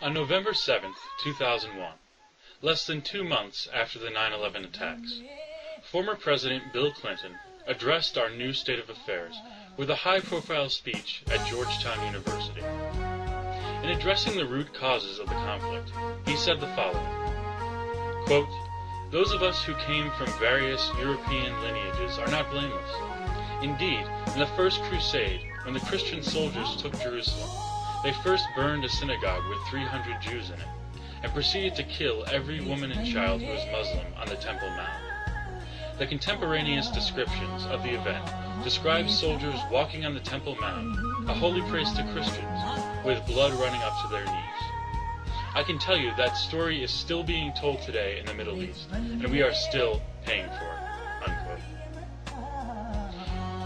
On November 7, 2001, less than 2 months after the 9/11 attacks, former President Bill Clinton addressed our new state of affairs with a high-profile speech at Georgetown University. In addressing the root causes of the conflict, he said the following, quote, "Those of us who came from various European lineages are not blameless. Indeed, in the First Crusade, when the Christian soldiers took Jerusalem, they first burned a synagogue with 300 Jews in it, and proceeded to kill every woman and child who was Muslim on the Temple Mount. The contemporaneous descriptions of the event describe soldiers walking on the Temple Mount, a holy place to Christians, with blood running up to their knees. I can tell you that story is still being told today in the Middle East, and we are still paying for it." Unquote.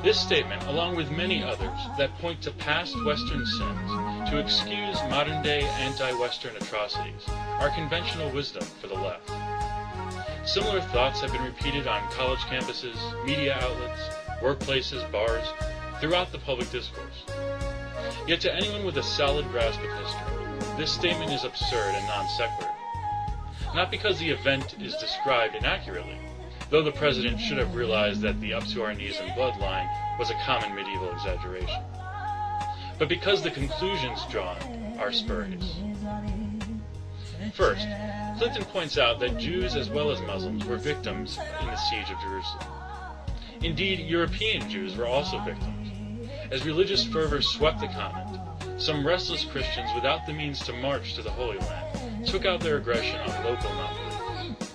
This statement, along with many others that point to past Western sins to excuse modern-day anti-Western atrocities, are conventional wisdom for the left. Similar thoughts have been repeated on college campuses, media outlets, workplaces, bars, throughout the public discourse. Yet to anyone with a solid grasp of history, this statement is absurd and non sequitur. Not because the event is described inaccurately, though the president should have realized that the up-to-our-knees-in-blood line was a common medieval exaggeration, but because the conclusions drawn are spurious. First, Clinton points out that Jews as well as Muslims were victims in the siege of Jerusalem. Indeed, European Jews were also victims. As religious fervor swept the continent, some restless Christians without the means to march to the Holy Land took out their aggression on local non-believers.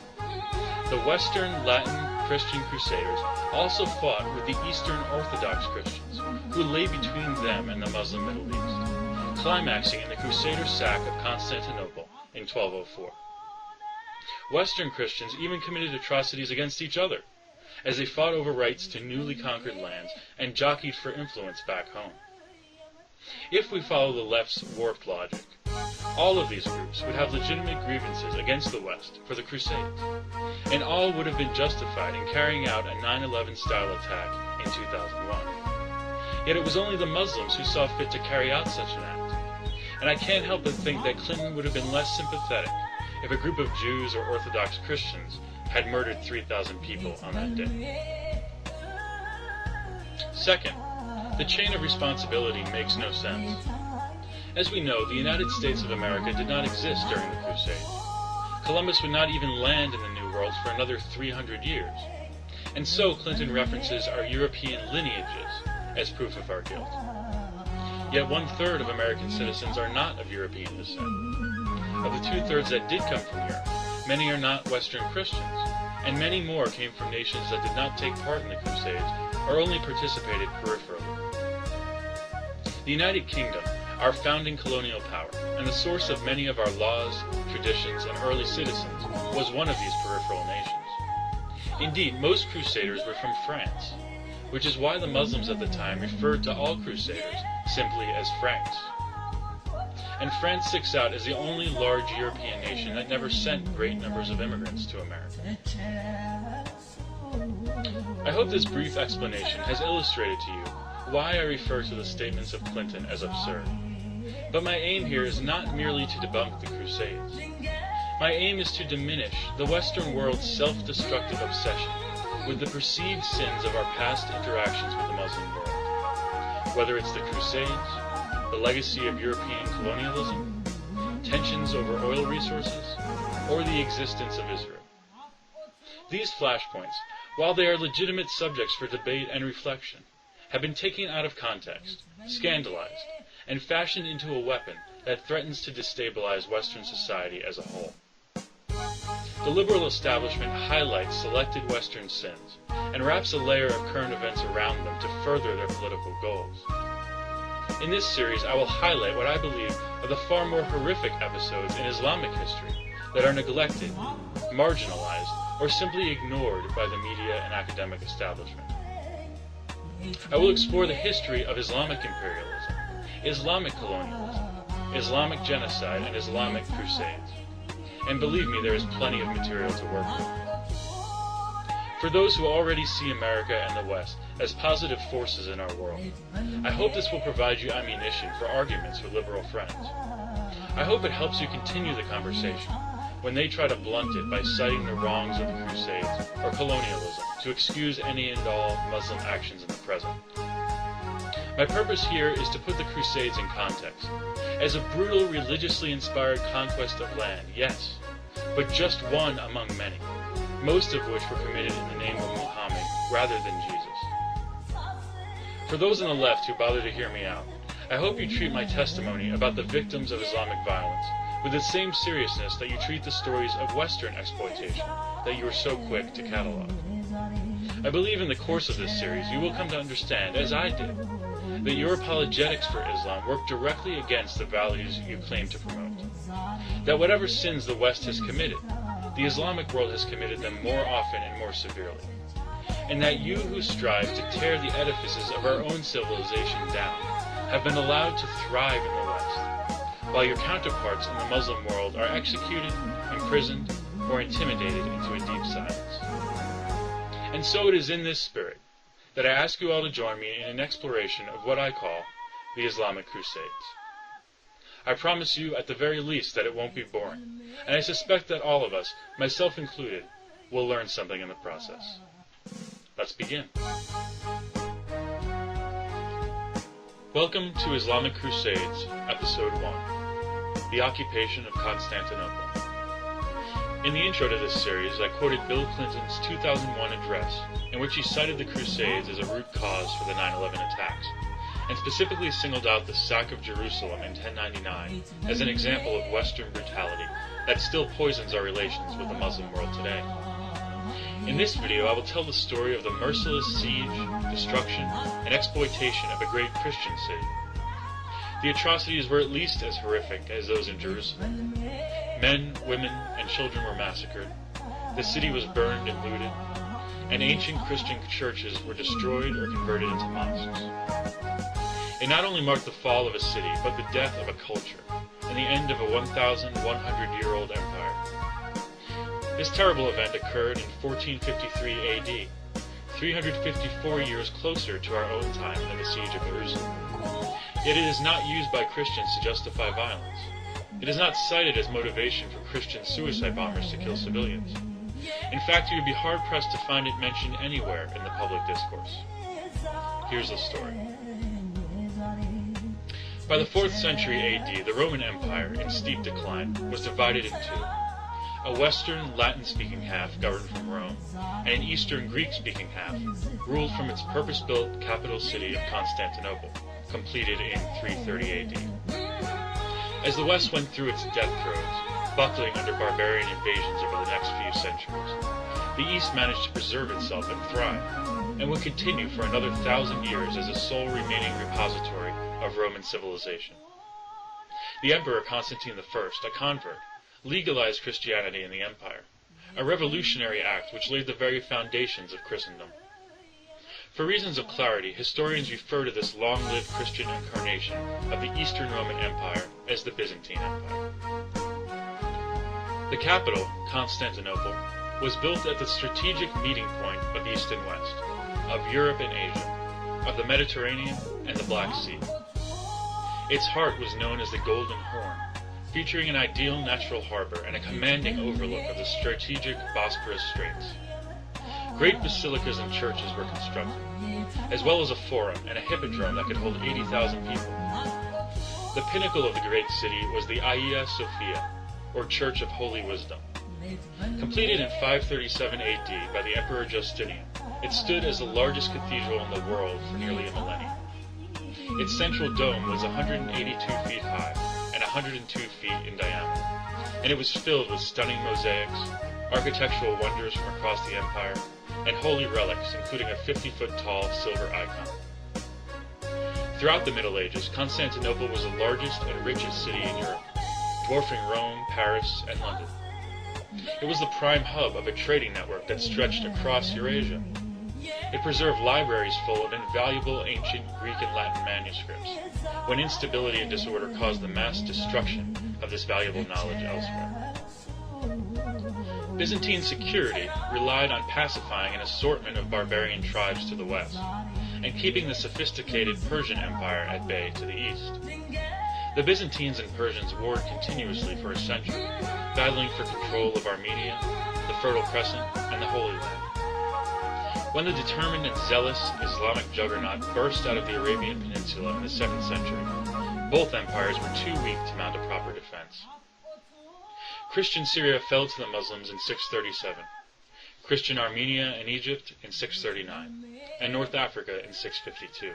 The Western Latin Christian Crusaders also fought with the Eastern Orthodox Christians, who lay between them and the Muslim Middle East, climaxing in the Crusader sack of Constantinople in 1204. Western Christians even committed atrocities against each other, as they fought over rights to newly conquered lands and jockeyed for influence back home. If we follow the left's warped logic, all of these groups would have legitimate grievances against the West for the Crusades, and all would have been justified in carrying out a 9/11 style attack in 2001. Yet it was only the Muslims who saw fit to carry out such an act, and I can't help but think that Clinton would have been less sympathetic if a group of Jews or Orthodox Christians had murdered 3,000 people on that day. Second, the chain of responsibility makes no sense. As we know, the United States of America did not exist during the Crusades. Columbus would not even land in the New World for another 300 years. And so Clinton references our European lineages as proof of our guilt. Yet 1/3 of American citizens are not of European descent. Of the 2/3 that did come from Europe, many are not Western Christians, and many more came from nations that did not take part in the Crusades or only participated peripherally. The United Kingdom, our founding colonial power, and the source of many of our laws, traditions, and early citizens, was one of these peripheral nations. Indeed, most Crusaders were from France, which is why the Muslims at the time referred to all Crusaders simply as Franks. And France sticks out as the only large European nation that never sent great numbers of immigrants to America. I hope this brief explanation has illustrated to you why I refer to the statements of Clinton as absurd. But my aim here is not merely to debunk the Crusades. My aim is to diminish the Western world's self-destructive obsession with the perceived sins of our past interactions with the Muslim world. Whether it's the Crusades, the legacy of European colonialism, tensions over oil resources, or the existence of Israel. These flashpoints, while they are legitimate subjects for debate and reflection, have been taken out of context, scandalized, and fashioned into a weapon that threatens to destabilize Western society as a whole. The liberal establishment highlights selected Western sins and wraps a layer of current events around them to further their political goals. In this series, I will highlight what I believe are the far more horrific episodes in Islamic history that are neglected, marginalized, or simply ignored by the media and academic establishment. I will explore the history of Islamic imperialism, Islamic colonialism, Islamic genocide, and Islamic crusades. And believe me, there is plenty of material to work with. For those who already see America and the West as positive forces in our world, I hope this will provide you ammunition for arguments with liberal friends. I hope it helps you continue the conversation when they try to blunt it by citing the wrongs of the Crusades or colonialism to excuse any and all Muslim actions in the present. My purpose here is to put the Crusades in context, as a brutal, religiously inspired conquest of land, yes, but just one among many, most of which were committed in the name of Muhammad rather than Jesus. For those on the left who bother to hear me out, I hope you treat my testimony about the victims of Islamic violence with the same seriousness that you treat the stories of Western exploitation that you are so quick to catalog. I believe in the course of this series you will come to understand, as I did, that your apologetics for Islam work directly against the values you claim to promote. That whatever sins the West has committed, the Islamic world has committed them more often and more severely. And that you who strive to tear the edifices of our own civilization down have been allowed to thrive in the West, while your counterparts in the Muslim world are executed, imprisoned, or intimidated into a deep silence. And so it is in this spirit that I ask you all to join me in an exploration of what I call the Islamic Crusades. I promise you, at the very least, that it won't be boring, and I suspect that all of us, myself included, will learn something in the process. Let's begin. Welcome to Islamic Crusades, Episode 1, The Occupation of Constantinople. In the intro to this series, I quoted Bill Clinton's 2001 address, in which he cited the Crusades as a root cause for the 9/11 attacks, and specifically singled out the sack of Jerusalem in 1099 as an example of Western brutality that still poisons our relations with the Muslim world today. In this video, I will tell the story of the merciless siege, destruction, and exploitation of a great Christian city. The atrocities were at least as horrific as those in Jerusalem. Men, women, and children were massacred. The city was burned and looted, and ancient Christian churches were destroyed or converted into mosques. It not only marked the fall of a city, but the death of a culture, and the end of a 1,100-year-old empire. This terrible event occurred in 1453 AD, 354 years closer to our own time than the siege of Jerusalem. Yet it is not used by Christians to justify violence. It is not cited as motivation for Christian suicide bombers to kill civilians. In fact, you would be hard-pressed to find it mentioned anywhere in the public discourse. Here's the story. By the 4th century AD, the Roman Empire, in steep decline, was divided in two. A Western Latin-speaking half governed from Rome, and an Eastern Greek-speaking half ruled from its purpose-built capital city of Constantinople, completed in 330 AD. As the West went through its death throes, buckling under barbarian invasions over the next few centuries, the East managed to preserve itself and thrive, and would continue for another 1,000 years as the sole remaining repository of Roman civilization. The Emperor Constantine I, a convert, legalized Christianity in the empire, a revolutionary act which laid the very foundations of Christendom. For reasons of clarity, historians refer to this long-lived Christian incarnation of the Eastern Roman Empire as the Byzantine Empire. The capital, Constantinople, was built at the strategic meeting point of East and West, of Europe and Asia, of the Mediterranean and the Black Sea. Its heart was known as the Golden Horn, featuring an ideal natural harbor and a commanding overlook of the strategic Bosporus Straits. Great basilicas and churches were constructed, as well as a forum and a hippodrome that could hold 80,000 people. The pinnacle of the great city was the Hagia Sophia, or Church of Holy Wisdom. Completed in 537 AD by the Emperor Justinian, it stood as the largest cathedral in the world for nearly a millennium. Its central dome was 182 feet high and 102 feet in diameter, and it was filled with stunning mosaics, architectural wonders from across the empire, and holy relics, including a 50-foot-tall silver icon. Throughout the Middle Ages, Constantinople was the largest and richest city in Europe, dwarfing Rome, Paris, and London. It was the prime hub of a trading network that stretched across Eurasia. It preserved libraries full of invaluable ancient Greek and Latin manuscripts, when instability and disorder caused the mass destruction of this valuable knowledge elsewhere. Byzantine security relied on pacifying an assortment of barbarian tribes to the west, and keeping the sophisticated Persian Empire at bay to the east. The Byzantines and Persians warred continuously for a century, battling for control of Armenia, the Fertile Crescent, and the Holy Land. When the determined and zealous Islamic juggernaut burst out of the Arabian Peninsula in the 7th century, both empires were too weak to mount a proper defense. Christian Syria fell to the Muslims in 637, Christian Armenia and Egypt in 639, and North Africa in 652.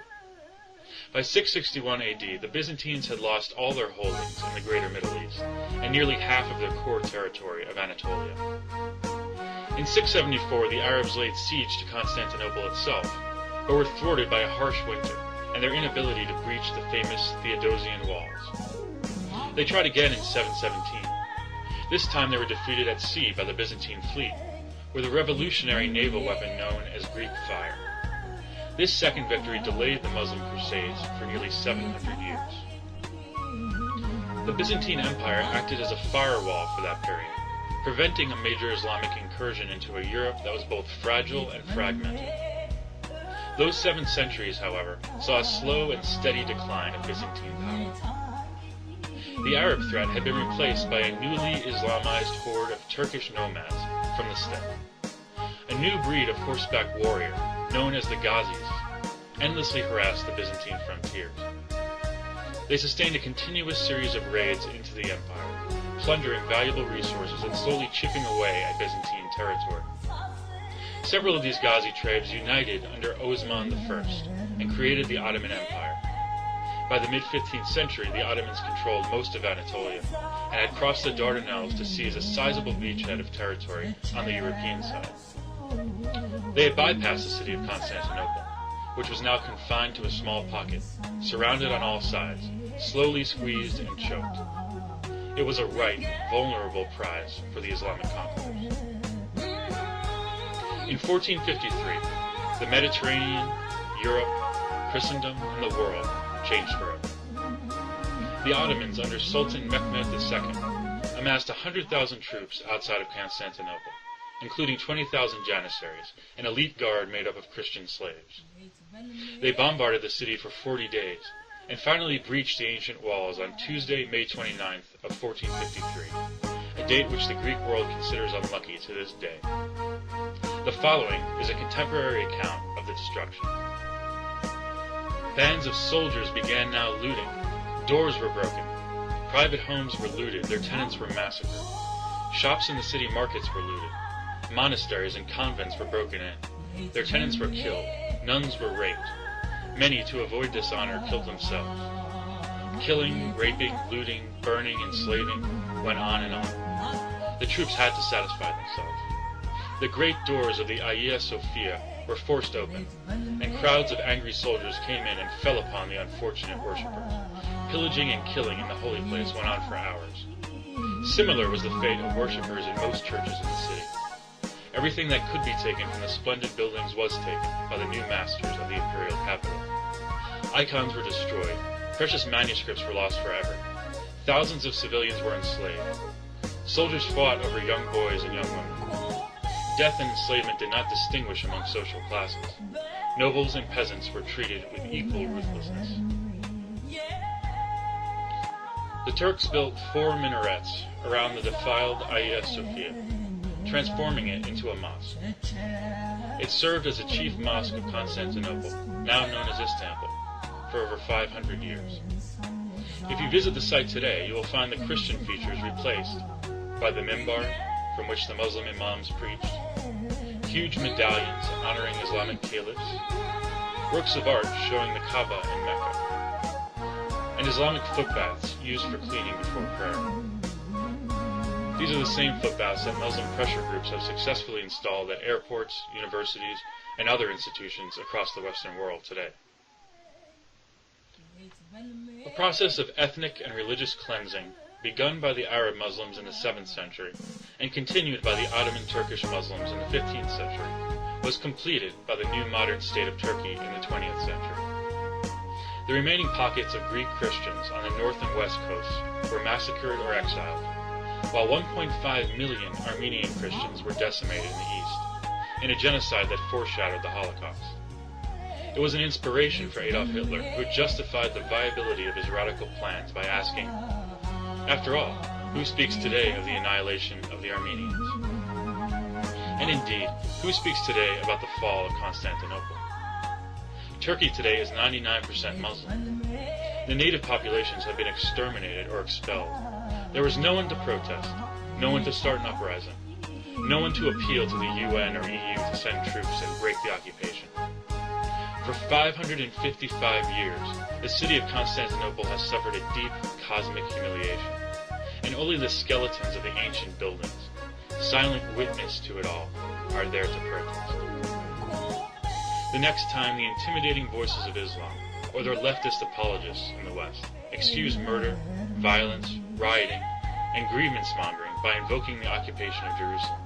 By 661 AD, the Byzantines had lost all their holdings in the greater Middle East, and nearly half of their core territory of Anatolia. In 674, the Arabs laid siege to Constantinople itself, but were thwarted by a harsh winter, and their inability to breach the famous Theodosian walls. They tried again in 717. This time they were defeated at sea by the Byzantine fleet, with a revolutionary naval weapon known as Greek fire. This second victory delayed the Muslim Crusades for nearly 700 years. The Byzantine Empire acted as a firewall for that period, preventing a major Islamic incursion into a Europe that was both fragile and fragmented. Those 7 centuries, however, saw a slow and steady decline of Byzantine power. The Arab threat had been replaced by a newly Islamized horde of Turkish nomads from the steppe. A new breed of horseback warrior, known as the Ghazis, endlessly harassed the Byzantine frontiers. They sustained a continuous series of raids into the empire, plundering valuable resources and slowly chipping away at Byzantine territory. Several of these Ghazi tribes united under Osman I and created the Ottoman Empire. By the mid-15th century, the Ottomans controlled most of Anatolia and had crossed the Dardanelles to seize a sizable beachhead of territory on the European side. They had bypassed the city of Constantinople, which was now confined to a small pocket, surrounded on all sides, slowly squeezed and choked. It was a ripe, vulnerable prize for the Islamic conquerors. In 1453, the Mediterranean, Europe, Christendom, and the world changed forever. The Ottomans under Sultan Mehmed II amassed 100,000 troops outside of Constantinople, including 20,000 Janissaries, an elite guard made up of Christian slaves. They bombarded the city for 40 days, and finally breached the ancient walls on Tuesday, May 29th of 1453, a date which the Greek world considers unlucky to this day. The following is a contemporary account of the destruction. Bands of soldiers began now looting. Doors were broken. Private homes were looted. Their tenants were massacred. Shops in the city markets were looted. Monasteries and convents were broken in. Their tenants were killed. Nuns were raped. Many, to avoid dishonor, killed themselves. Killing, raping, looting, burning, enslaving went on and on. The troops had to satisfy themselves. The great doors of the Hagia Sophia were forced open, and crowds of angry soldiers came in and fell upon the unfortunate worshippers. Pillaging and killing in the holy place went on for hours. Similar was the fate of worshippers in most churches in the city. Everything that could be taken from the splendid buildings was taken by the new masters of the imperial capital. Icons were destroyed. Precious manuscripts were lost forever. Thousands of civilians were enslaved. Soldiers fought over young boys and young women. Death and enslavement did not distinguish among social classes. Nobles and peasants were treated with equal ruthlessness. The Turks built 4 minarets around the defiled Hagia Sophia, transforming it into a mosque. It served as the chief mosque of Constantinople, now known as Istanbul, for over 500 years. If you visit the site today, you will find the Christian features replaced by the mimbar, from which the Muslim imams preached, huge medallions honoring Islamic caliphs, works of art showing the Kaaba in Mecca, and Islamic footbaths used for cleaning before prayer. These are the same footbaths that Muslim pressure groups have successfully installed at airports, universities, and other institutions across the Western world today. A process of ethnic and religious cleansing begun by the Arab Muslims in the 7th century and continued by the Ottoman Turkish Muslims in the 15th century, was completed by the new modern state of Turkey in the 20th century. The remaining pockets of Greek Christians on the north and west coasts were massacred or exiled, while 1.5 million Armenian Christians were decimated in the East, in a genocide that foreshadowed the Holocaust. It was an inspiration for Adolf Hitler, who justified the viability of his radical plans by asking, after all, who speaks today of the annihilation of the Armenians? And indeed, who speaks today about the fall of Constantinople? Turkey today is 99% Muslim. The native populations have been exterminated or expelled. There was no one to protest, no one to start an uprising, no one to appeal to the UN or EU to send troops and break the occupation. For 555 years, the city of Constantinople has suffered a deep cosmic humiliation, and only the skeletons of the ancient buildings, silent witness to it all, are there to protest. The next time the intimidating voices of Islam, or their leftist apologists in the West, excuse murder, violence, rioting, and grievance-mongering by invoking the occupation of Jerusalem,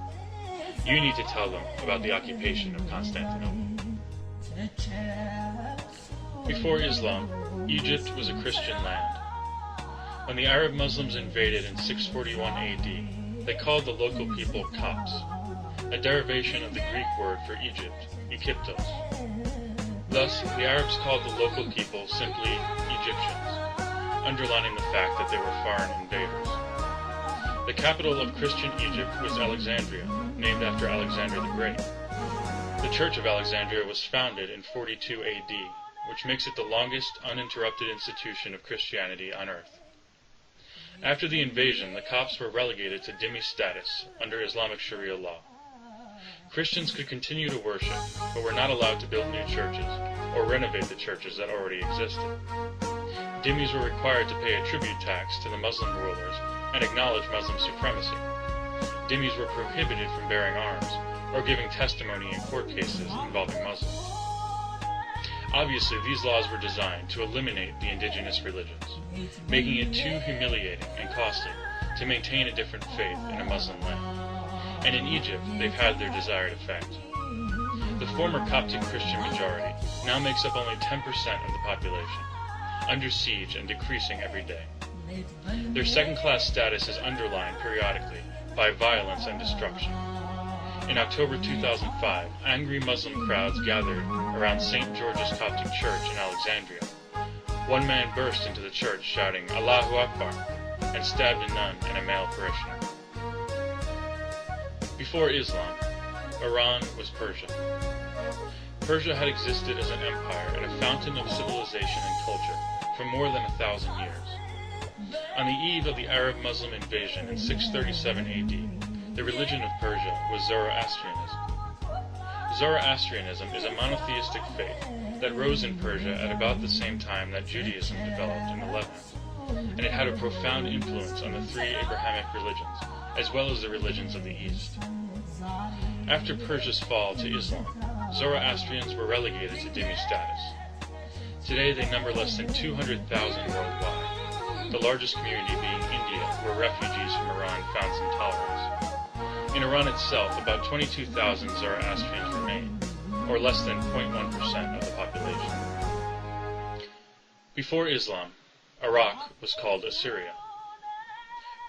you need to tell them about the occupation of Constantinople. Before Islam, Egypt was a Christian land. When the Arab Muslims invaded in 641 AD, they called the local people Copts, a derivation of the Greek word for Egypt, Aegyptos. Thus, the Arabs called the local people simply Egyptians, underlining the fact that they were foreign invaders. The capital of Christian Egypt was Alexandria, named after Alexander the Great. The Church of Alexandria was founded in 42 AD, which makes it the longest uninterrupted institution of Christianity on earth. After the invasion, the Copts were relegated to dhimmi status under Islamic Sharia law. Christians could continue to worship, but were not allowed to build new churches or renovate the churches that already existed. Dhimmis were required to pay a tribute tax to the Muslim rulers and acknowledge Muslim supremacy. Dhimmis were prohibited from bearing arms or giving testimony in court cases involving Muslims. Obviously, these laws were designed to eliminate the indigenous religions, making it too humiliating and costly to maintain a different faith in a Muslim land. And in Egypt, they've had their desired effect. The former Coptic Christian majority now makes up only 10% of the population, under siege and decreasing every day. Their second-class status is underlined periodically by violence and destruction. In October 2005, angry Muslim crowds gathered around St. George's Coptic Church in Alexandria. One man burst into the church shouting, "Allahu Akbar," and stabbed a nun and a male parishioner. Before Islam, Iran was Persia. Persia had existed as an empire and a fountain of civilization and culture for more than 1,000 years. On the eve of the Arab-Muslim invasion in 637 AD, the religion of Persia was Zoroastrianism. Zoroastrianism is a monotheistic faith that rose in Persia at about the same time that Judaism developed in the Levant, and it had a profound influence on the three Abrahamic religions, as well as the religions of the East. After Persia's fall to Islam, Zoroastrians were relegated to dhimmi status. Today they number less than 200,000 worldwide, the largest community being India, where refugees from Iran found some tolerance. In Iran itself, about 22,000 Zoroastrians remain, or less than 0.1% of the population. Before Islam, Iraq was called Assyria.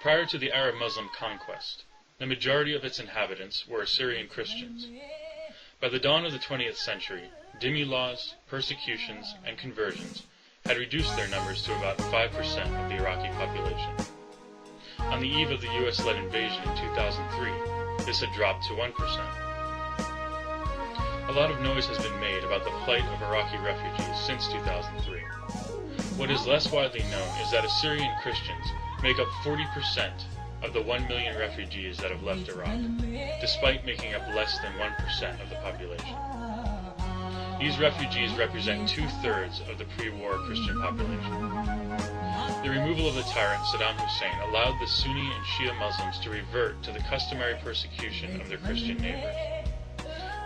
Prior to the Arab-Muslim conquest, the majority of its inhabitants were Assyrian Christians. By the dawn of the 20th century, dhimmi laws, persecutions, and conversions had reduced their numbers to about 5% of the Iraqi population. On the eve of the US-led invasion in 2003, this had dropped to 1%. A lot of noise has been made about the plight of Iraqi refugees since 2003. What is less widely known is that Assyrian Christians make up 40% of the 1 million refugees that have left Iraq, despite making up less than 1% of the population. These refugees represent 2/3 of the pre-war Christian population. The removal of the tyrant Saddam Hussein allowed the Sunni and Shia Muslims to revert to the customary persecution of their Christian neighbors.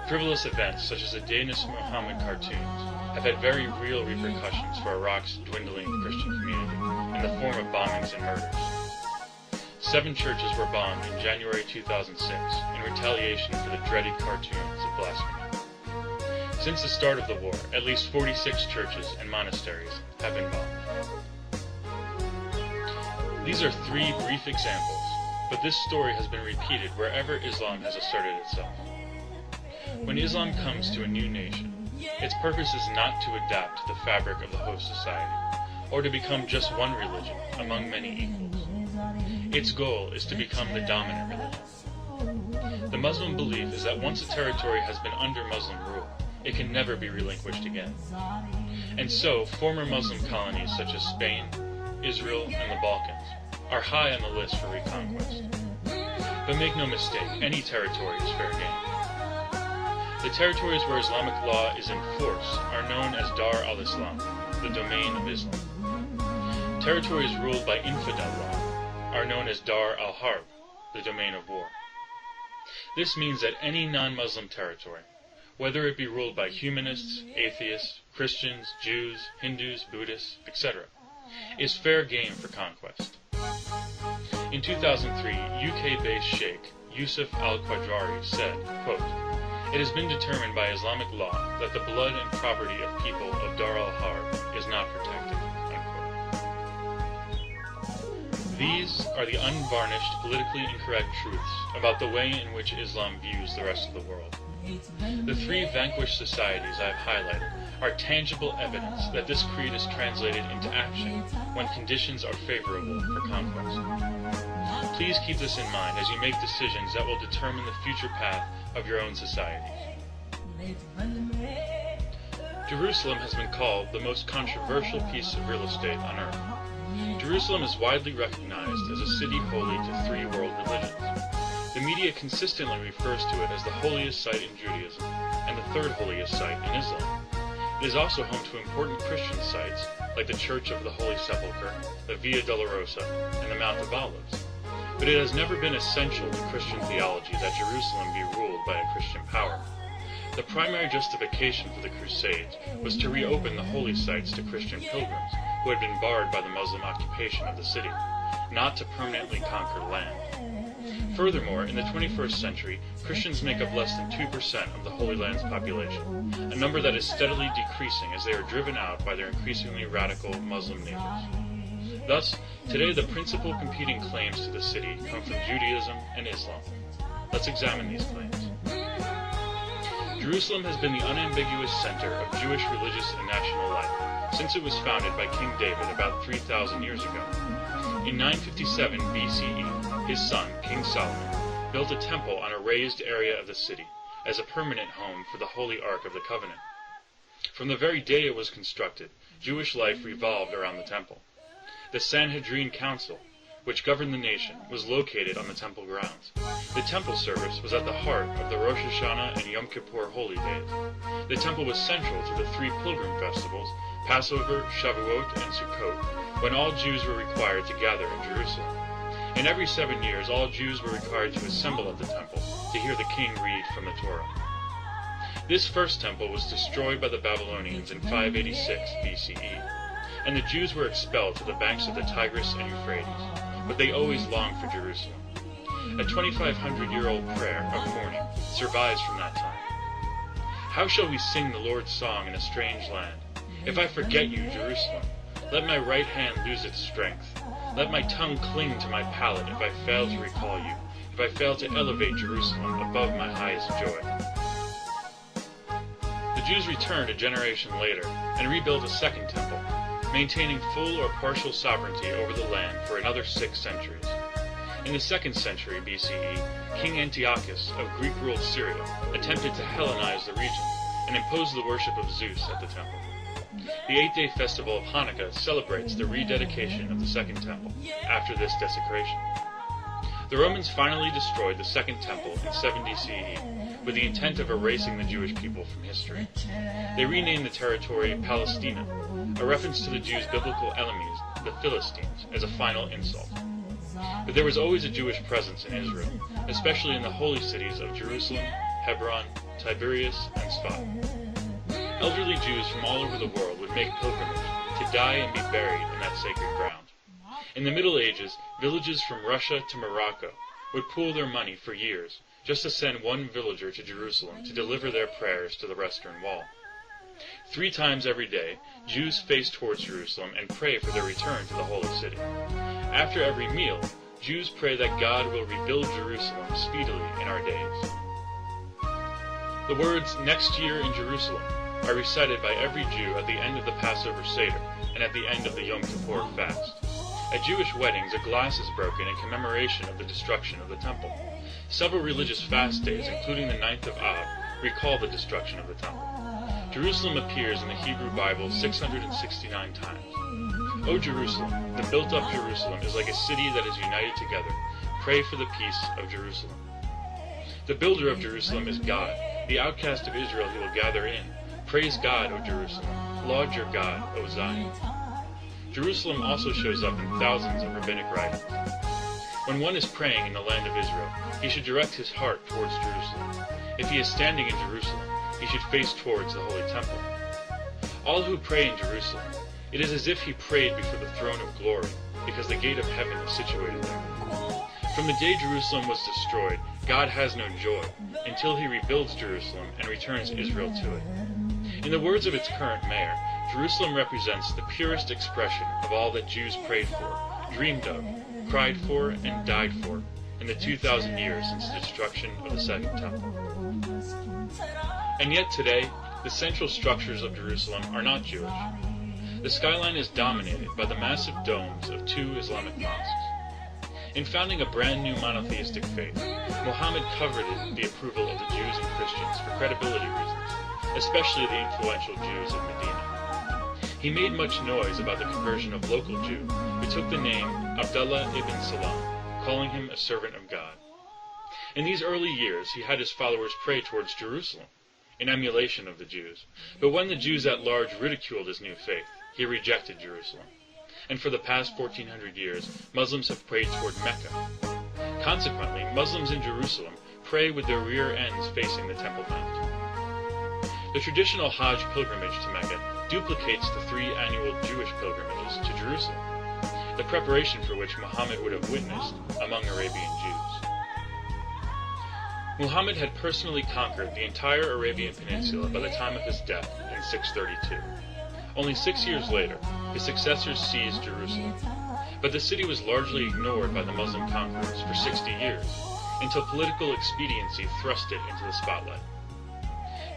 Frivolous events such as the Danish Muhammad cartoons have had very real repercussions for Iraq's dwindling Christian community in the form of bombings and murders. 7 churches were bombed in January 2006 in retaliation for the dreaded cartoons of blasphemy. Since the start of the war, at least 46 churches and monasteries have been bombed. These are 3 brief examples but this story has been repeated wherever Islam has asserted itself. When Islam comes to a new nation, its purpose is not to adapt to the fabric of the host society, or to become just one religion among many equals. Its goal is to become the dominant religion. The Muslim belief is that once a territory has been under Muslim rule, it can never be relinquished again. And so, former Muslim colonies such as Spain, Israel, and the Balkans are high on the list for reconquest. But make no mistake, any territory is fair game. The territories where Islamic law is in force are known as Dar al-Islam, the domain of Islam. Territories ruled by infidel law are known as Dar al-Harb, the domain of war. This means that any non-Muslim territory, whether it be ruled by humanists, atheists, Christians, Jews, Hindus, Buddhists, etc., is fair game for conquest. In 2003, UK-based Sheikh Yusuf al-Qadrari said, quote, "It has been determined by Islamic law that the blood and property of people of Dar al-Harb is not protected." Unquote. These are the unvarnished, politically incorrect truths about the way in which Islam views the rest of the world. The three vanquished societies I have highlighted are tangible evidence that this creed is translated into action when conditions are favorable for conquest. Please keep this in mind as you make decisions that will determine the future path of your own societies. Jerusalem has been called the most controversial piece of real estate on earth. Jerusalem is widely recognized as a city holy to three world religions. The media consistently refers to it as the holiest site in Judaism and the third holiest site in Islam. It is also home to important Christian sites like the Church of the Holy Sepulchre, the Via Dolorosa, and the Mount of Olives. But it has never been essential to Christian theology that Jerusalem be ruled by a Christian power. The primary justification for the Crusades was to reopen the holy sites to Christian pilgrims who had been barred by the Muslim occupation of the city, not to permanently conquer land. Furthermore, in the 21st century, Christians make up less than 2% of the Holy Land's population, a number that is steadily decreasing as they are driven out by their increasingly radical Muslim neighbors. Thus, today the principal competing claims to the city come from Judaism and Islam. Let's examine these claims. Jerusalem has been the unambiguous center of Jewish religious and national life since it was founded by King David about 3,000 years ago. In 957 BCE, his son, King Solomon, built a temple on a raised area of the city as a permanent home for the Holy Ark of the Covenant. From the very day it was constructed, Jewish life revolved around the temple. The Sanhedrin Council, which governed the nation, was located on the temple grounds. The temple service was at the heart of the Rosh Hashanah and Yom Kippur holy days. The temple was central to the three pilgrim festivals, Passover, Shavuot, and Sukkot, when all Jews were required to gather in Jerusalem. And every 7 years, all Jews were required to assemble at the temple to hear the king read from the Torah. This first temple was destroyed by the Babylonians in 586 BCE, and the Jews were expelled to the banks of the Tigris and Euphrates, but they always longed for Jerusalem. A 2,500-year-old prayer of mourning survives from that time. How shall we sing the Lord's song in a strange land? If I forget you, Jerusalem, let my right hand lose its strength. Let my tongue cling to my palate if I fail to recall you, if I fail to elevate Jerusalem above my highest joy. The Jews returned a generation later and rebuilt a second temple, maintaining full or partial sovereignty over the land for another 6 centuries. In the 2nd century BCE, King Antiochus of Greek-ruled Syria attempted to Hellenize the region and impose the worship of Zeus at the temple. The 8-day festival of Hanukkah celebrates the rededication of the Second Temple after this desecration. The Romans finally destroyed the Second Temple in 70 CE with the intent of erasing the Jewish people from history. They renamed the territory Palestina, a reference to the Jews' biblical enemies, the Philistines, as a final insult. But there was always a Jewish presence in Israel, especially in the holy cities of Jerusalem, Hebron, Tiberias, and Sfat. Elderly Jews from all over the world would make pilgrimage to die and be buried in that sacred ground. In the Middle Ages, villages from Russia to Morocco would pool their money for years just to send one villager to Jerusalem to deliver their prayers to the Western Wall. 3 times every day, Jews face towards Jerusalem and pray for their return to the Holy City. After every meal, Jews pray that God will rebuild Jerusalem speedily in our days. The words, "next year in Jerusalem," are recited by every Jew at the end of the Passover Seder and at the end of the Yom Kippur fast. At Jewish weddings, a glass is broken in commemoration of the destruction of the temple. Several religious fast days, including the 9th of Av, recall the destruction of the temple. Jerusalem appears in the Hebrew Bible 669 times. O Jerusalem, the built-up Jerusalem, is like a city that is united together. Pray for the peace of Jerusalem. The builder of Jerusalem is God. The outcast of Israel he will gather in. Praise God, O Jerusalem. Laud your God, O Zion. Jerusalem also shows up in thousands of rabbinic writings. When one is praying in the land of Israel, he should direct his heart towards Jerusalem. If he is standing in Jerusalem, he should face towards the Holy Temple. All who pray in Jerusalem, it is as if he prayed before the throne of glory, because the gate of heaven is situated there. From the day Jerusalem was destroyed, God has no joy, until he rebuilds Jerusalem and returns Israel to it. In the words of its current mayor, Jerusalem represents the purest expression of all that Jews prayed for, dreamed of, cried for, and died for in the 2,000 years since the destruction of the Second Temple. And yet today, the central structures of Jerusalem are not Jewish. The skyline is dominated by the massive domes of 2 Islamic mosques. In founding a brand new monotheistic faith, Muhammad coveted the approval of the Jews and Christians for credibility reasons, especially the influential Jews of Medina. He made much noise about the conversion of local Jew, who took the name Abdullah ibn Salam, calling him a servant of God. In these early years, he had his followers pray towards Jerusalem, in emulation of the Jews. But when the Jews at large ridiculed his new faith, he rejected Jerusalem. And for the past 1,400 years, Muslims have prayed toward Mecca. Consequently, Muslims in Jerusalem pray with their rear ends facing the Temple Mount. The traditional Hajj pilgrimage to Mecca duplicates the 3 annual Jewish pilgrimages to Jerusalem, the preparation for which Muhammad would have witnessed among Arabian Jews. Muhammad had personally conquered the entire Arabian Peninsula by the time of his death in 632. Only 6 years later, his successors seized Jerusalem, but the city was largely ignored by the Muslim conquerors for 60 years, until political expediency thrust it into the spotlight.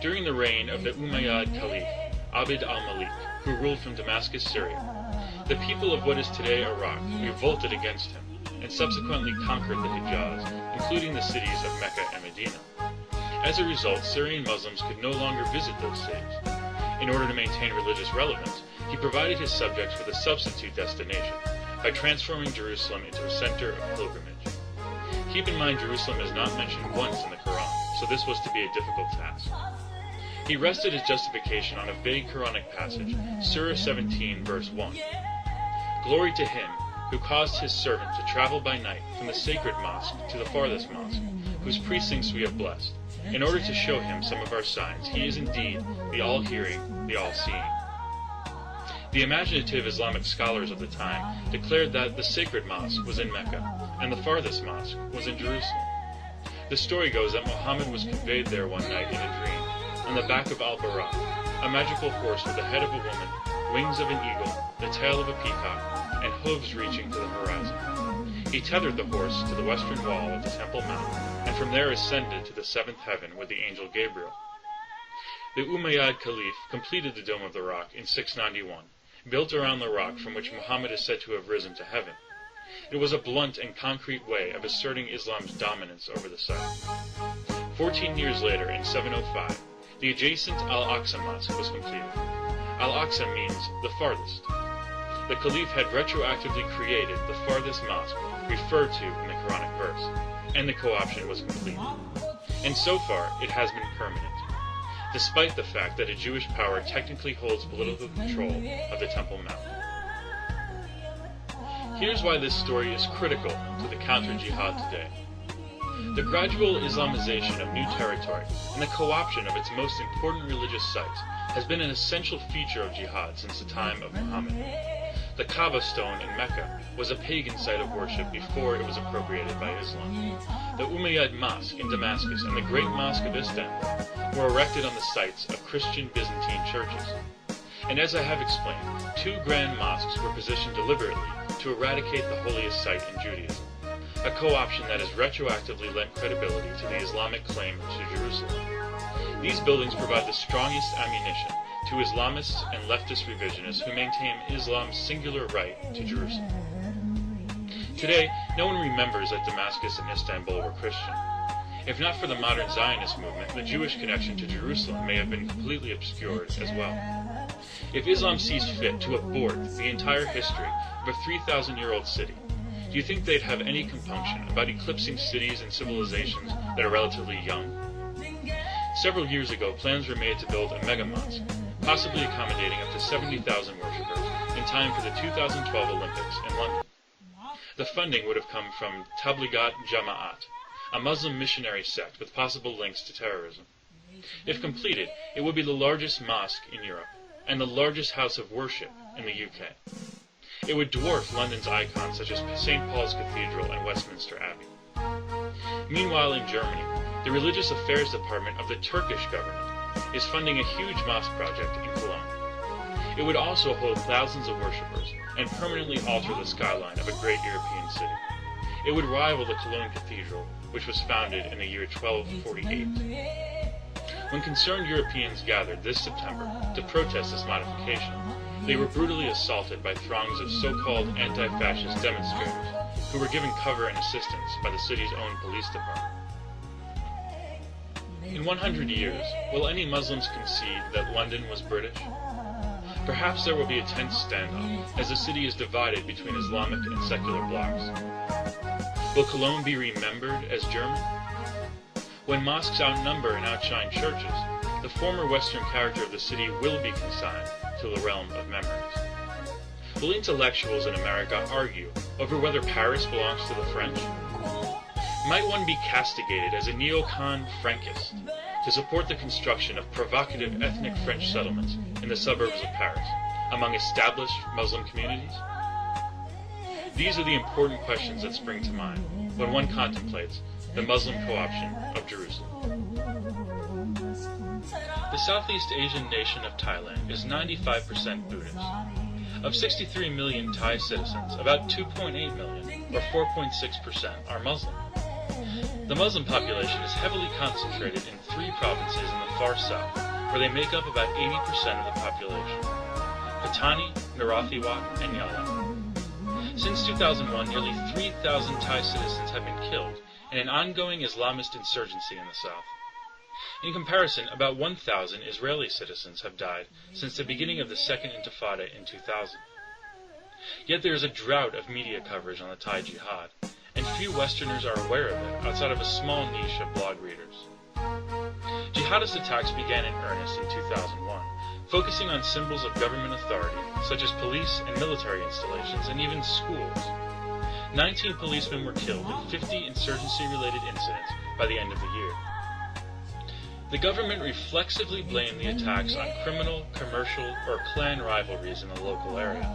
During the reign of the Umayyad Caliph, Abd al-Malik, who ruled from Damascus, Syria, the people of what is today Iraq revolted against him, and subsequently conquered the Hijaz, including the cities of Mecca and Medina. As a result, Syrian Muslims could no longer visit those cities. In order to maintain religious relevance, he provided his subjects with a substitute destination by transforming Jerusalem into a center of pilgrimage. Keep in mind Jerusalem is not mentioned once in the Quran, so this was to be a difficult task. He rested his justification on a vague Quranic passage, Surah 17, verse 1. Glory to him who caused his servant to travel by night from the sacred mosque to the farthest mosque, whose precincts we have blessed, in order to show him some of our signs. He is indeed the all-hearing, the all-seeing. The imaginative Islamic scholars of the time declared that the sacred mosque was in Mecca, and the farthest mosque was in Jerusalem. The story goes that Muhammad was conveyed there one night in a dream, on the back of Al-Buraq, a magical horse with the head of a woman, wings of an eagle, the tail of a peacock, and hooves reaching to the horizon. He tethered the horse to the western wall of the Temple Mount, and from there ascended to the 7th heaven with the angel Gabriel. The Umayyad Caliph completed the Dome of the Rock in 691, built around the rock from which Muhammad is said to have risen to heaven. It was a blunt and concrete way of asserting Islam's dominance over the site. 14 years later, in 705, the adjacent Al-Aqsa Mosque was completed. Al-Aqsa means the farthest. The Caliph had retroactively created the farthest mosque referred to in the Quranic verse, and the co-option was complete. And so far, it has been permanent, despite the fact that a Jewish power technically holds political control of the Temple Mount. Here's why this story is critical to the counter-jihad today. The gradual Islamization of new territory and the co-option of its most important religious sites has been an essential feature of jihad since the time of Muhammad. The Kaaba stone in Mecca was a pagan site of worship before it was appropriated by Islam. The Umayyad Mosque in Damascus and the Great Mosque of Istanbul were erected on the sites of Christian Byzantine churches. And as I have explained, 2 grand mosques were positioned deliberately to eradicate the holiest site in Judaism. a co-option that has retroactively lent credibility to the Islamic claim to Jerusalem. These buildings provide the strongest ammunition to Islamists and leftist revisionists who maintain Islam's singular right to Jerusalem. Today, no one remembers that Damascus and Istanbul were Christian. If not for the modern Zionist movement, the Jewish connection to Jerusalem may have been completely obscured as well. If Islam sees fit to abort the entire history of a 3,000-year-old city, do you think they'd have any compunction about eclipsing cities and civilizations that are relatively young? Several years ago, plans were made to build a mega mosque, possibly accommodating up to 70,000 worshippers, in time for the 2012 Olympics in London. The funding would have come from Tablighat Jama'at, a Muslim missionary sect with possible links to terrorism. If completed, it would be the largest mosque in Europe, and the largest house of worship in the UK. It would dwarf London's icons such as St. Paul's Cathedral and Westminster Abbey. Meanwhile, in Germany, the Religious Affairs Department of the Turkish government is funding a huge mosque project in Cologne. It would also hold thousands of worshippers and permanently alter the skyline of a great European city. It would rival the Cologne Cathedral, which was founded in the year 1248. When concerned Europeans gathered this September to protest this modification, they were brutally assaulted by throngs of so-called anti-fascist demonstrators who were given cover and assistance by the city's own police department. In 100 years, will any Muslims concede that London was British? Perhaps there will be a tense standoff as the city is divided between Islamic and secular blocs. Will Cologne be remembered as German? When mosques outnumber and outshine churches, the former Western character of the city will be consigned to the realm of memories. Will intellectuals in America argue over whether Paris belongs to the French? Might one be castigated as a neocon Frankist to support the construction of provocative ethnic French settlements in the suburbs of Paris, among established Muslim communities? These are the important questions that spring to mind when one contemplates the Muslim co-option of Jerusalem. The Southeast Asian nation of Thailand is 95% Buddhist. Of 63 million Thai citizens, about 2.8 million, or 4.6%, are Muslim. The Muslim population is heavily concentrated in 3 provinces in the far south, where they make up about 80% of the population: Pattani, Narathiwat, and Yala. Since 2001, nearly 3,000 Thai citizens have been killed in an ongoing Islamist insurgency in the south. In comparison, about 1,000 Israeli citizens have died since the beginning of the Second Intifada in 2000. Yet there is a drought of media coverage on the Thai jihad, and few Westerners are aware of it outside of a small niche of blog readers. Jihadist attacks began in earnest in 2001, focusing on symbols of government authority, such as police and military installations, and even schools. 19 policemen were killed in 50 insurgency-related incidents by the end of the year. The government reflexively blamed the attacks on criminal, commercial, or clan rivalries in the local area.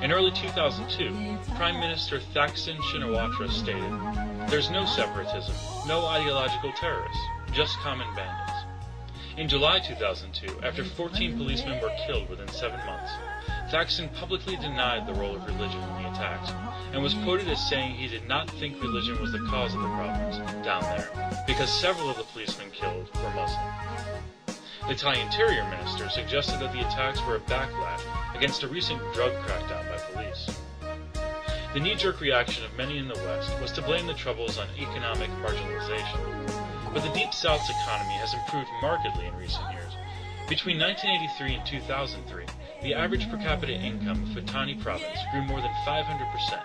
In early 2002, Prime Minister Thaksin Shinawatra stated, "There's no separatism, no ideological terrorists, just common bandits." In July 2002, after 14 policemen were killed within 7 months, Thaksin publicly denied the role of religion in the attacks, and was quoted as saying he did not think religion was the cause of the problems down there, because several of the policemen killed were Muslim. The Thai Interior Minister suggested that the attacks were a backlash against a recent drug crackdown by police. The knee-jerk reaction of many in the West was to blame the troubles on economic marginalization. But the Deep South's economy has improved markedly in recent years. Between 1983 and 2003, the average per capita income of Pattani province grew more than 500%.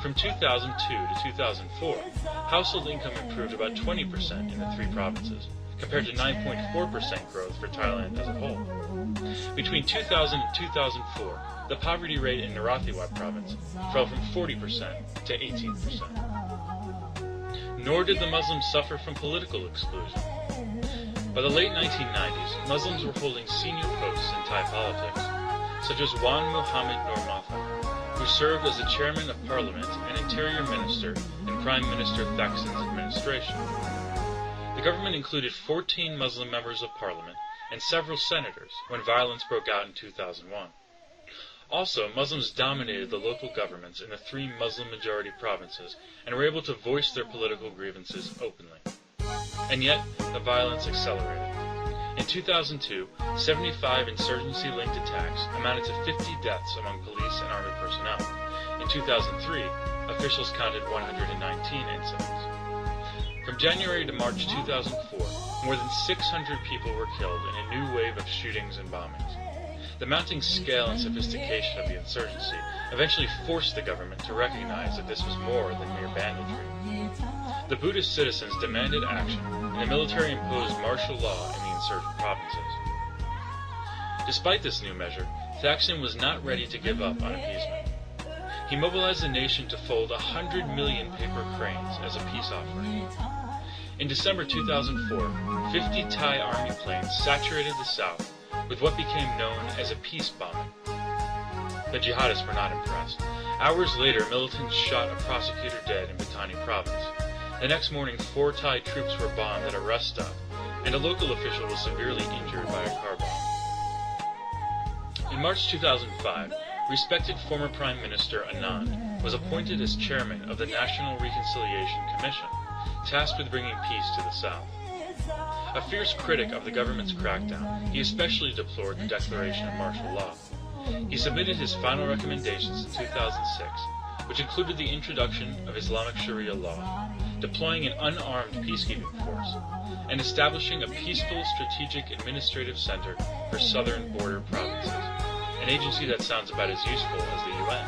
From 2002 to 2004, household income improved about 20% in the 3 provinces, compared to 9.4% growth for Thailand as a whole. Between 2000 and 2004, the poverty rate in Narathiwat province fell from 40% to 18%. Nor did the Muslims suffer from political exclusion. By the late 1990s, Muslims were holding senior posts in Thai politics, such as Wan Muhammad Noormatha, who served as the chairman of parliament and interior minister in Prime Minister Thaksin's administration. The government included 14 Muslim members of parliament and several senators when violence broke out in 2001. Also, Muslims dominated the local governments in the 3 Muslim-majority provinces and were able to voice their political grievances openly. And yet, the violence accelerated. In 2002, 75 insurgency-linked attacks amounted to 50 deaths among police and army personnel. In 2003, officials counted 119 incidents. From January to March 2004, more than 600 people were killed in a new wave of shootings and bombings. The mounting scale and sophistication of the insurgency eventually forced the government to recognize that this was more than mere banditry. The Buddhist citizens demanded action, and the military imposed martial law in the insurgent provinces. Despite this new measure, Thaksin was not ready to give up on appeasement. He mobilized the nation to fold 100 million paper cranes as a peace offering. In December 2004, 50 Thai army planes saturated the south with what became known as a peace bombing. The jihadists were not impressed. Hours later, militants shot a prosecutor dead in Pattani province. The next morning, 4 Thai troops were bombed at a rest stop, and a local official was severely injured by a car bomb. In March 2005, respected former Prime Minister Anand was appointed as chairman of the National Reconciliation Commission, tasked with bringing peace to the South. A fierce critic of the government's crackdown, he especially deplored the declaration of martial law. He submitted his final recommendations in 2006, which included the introduction of Islamic Sharia law, deploying an unarmed peacekeeping force, and establishing a peaceful strategic administrative center for southern border provinces, an agency that sounds about as useful as the UN.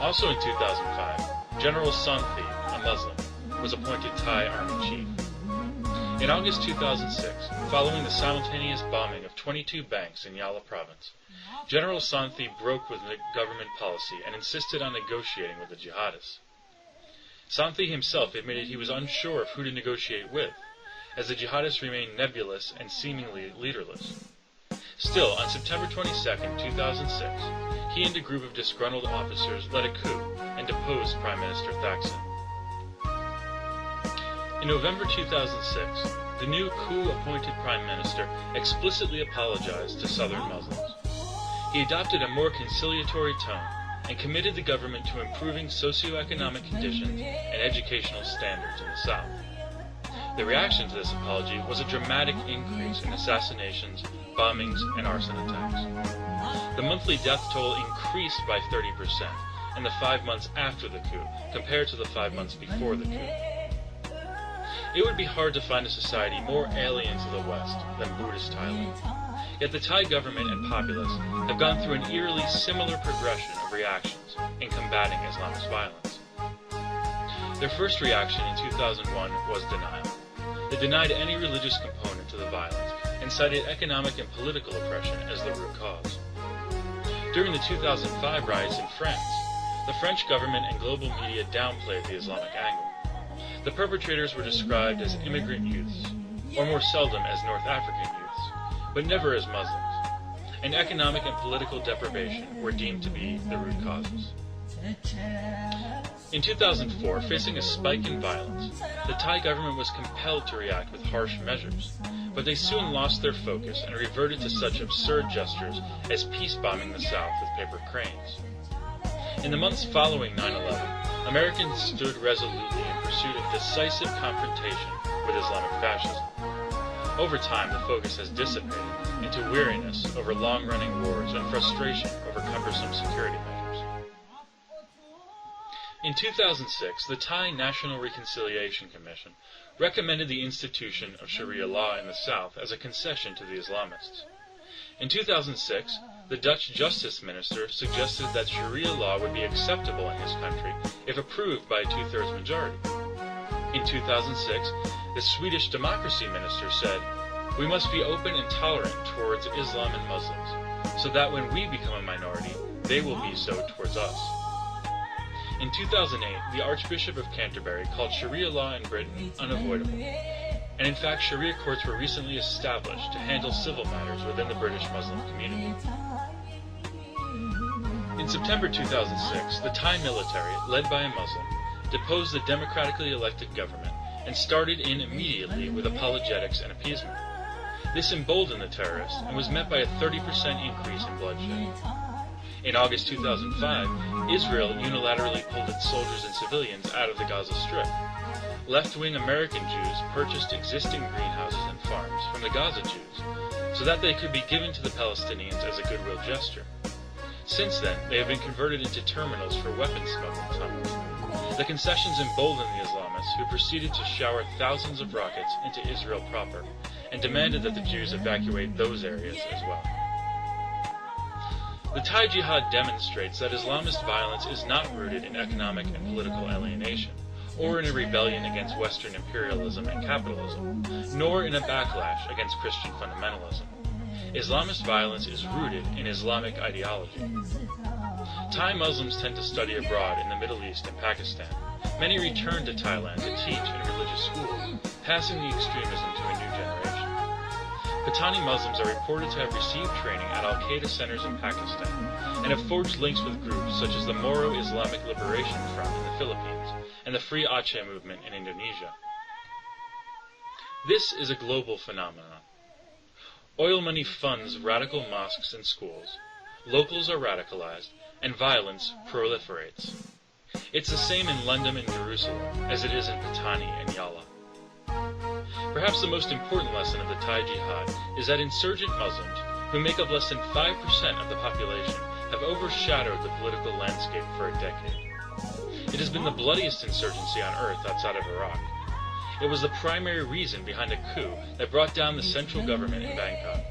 Also in 2005, General Santhi, a Muslim, was appointed Thai Army Chief. In August 2006, following the simultaneous bombing of 22 banks in Yala province, General Santhi broke with the government policy and insisted on negotiating with the jihadists. Santhi himself admitted he was unsure of who to negotiate with, as the jihadists remained nebulous and seemingly leaderless. Still, on September 22, 2006, he and a group of disgruntled officers led a coup and deposed Prime Minister Thaksin. In November 2006, the new coup-appointed Prime Minister explicitly apologized to Southern Muslims. He adopted a more conciliatory tone and committed the government to improving socioeconomic conditions and educational standards in the South. The reaction to this apology was a dramatic increase in assassinations, bombings, and arson attacks. The monthly death toll increased by 30% in the 5 months after the coup compared to the 5 months before the coup. It would be hard to find a society more alien to the West than Buddhist Thailand. Yet the Thai government and populace have gone through an eerily similar progression of reactions in combating Islamist violence. Their first reaction in 2001 was denial. They denied any religious component to the violence and cited economic and political oppression as the root cause. During the 2005 riots in France, the French government and global media downplayed the Islamic angle. The perpetrators were described as immigrant youths, or more seldom as North African youths, but never as Muslims, and economic and political deprivation were deemed to be the root causes. In 2004, facing a spike in violence, the Thai government was compelled to react with harsh measures, but they soon lost their focus and reverted to such absurd gestures as peace bombing the South with paper cranes. In the months following 9/11, Americans stood resolutely in pursuit of decisive confrontation with Islamic fascism. Over time, the focus has dissipated into weariness over long-running wars and frustration over cumbersome security measures. In 2006, the Thai National Reconciliation Commission recommended the institution of Sharia law in the South as a concession to the Islamists. In 2006, the Dutch Justice Minister suggested that Sharia law would be acceptable in his country if approved by a 2/3 majority. In 2006, the Swedish Democracy Minister said, "We must be open and tolerant towards Islam and Muslims, so that when we become a minority, they will be so towards us." In 2008, the Archbishop of Canterbury called Sharia law in Britain unavoidable, and in fact Sharia courts were recently established to handle civil matters within the British Muslim community. In September 2006, the Thai military, led by a Muslim, deposed the democratically elected government and started in immediately with apologetics and appeasement. This emboldened the terrorists and was met by a 30% increase in bloodshed. In August 2005, Israel unilaterally pulled its soldiers and civilians out of the Gaza Strip. Left-wing American Jews purchased existing greenhouses and farms from the Gaza Jews so that they could be given to the Palestinians as a goodwill gesture. Since then, they have been converted into terminals for weapons smuggling tunnels. The concessions emboldened the Islamists, who proceeded to shower thousands of rockets into Israel proper, and demanded that the Jews evacuate those areas as well. The Thai Jihad demonstrates that Islamist violence is not rooted in economic and political alienation, or in a rebellion against Western imperialism and capitalism, nor in a backlash against Christian fundamentalism. Islamist violence is rooted in Islamic ideology. Thai Muslims tend to study abroad in the Middle East and Pakistan. Many return to Thailand to teach in religious schools, passing the extremism to a new generation. Patani Muslims are reported to have received training at Al-Qaeda centers in Pakistan, and have forged links with groups such as the Moro Islamic Liberation Front in the Philippines, and the Free Aceh movement in Indonesia. This is a global phenomenon. Oil money funds radical mosques and schools, locals are radicalized, and violence proliferates. It's the same in London and Jerusalem as it is in Patani and Yala. Perhaps the most important lesson of the Thai Jihad is that insurgent Muslims, who make up less than 5% of the population, have overshadowed the political landscape for a decade. It has been the bloodiest insurgency on earth outside of Iraq. It was the primary reason behind a coup that brought down the central government in Bangkok.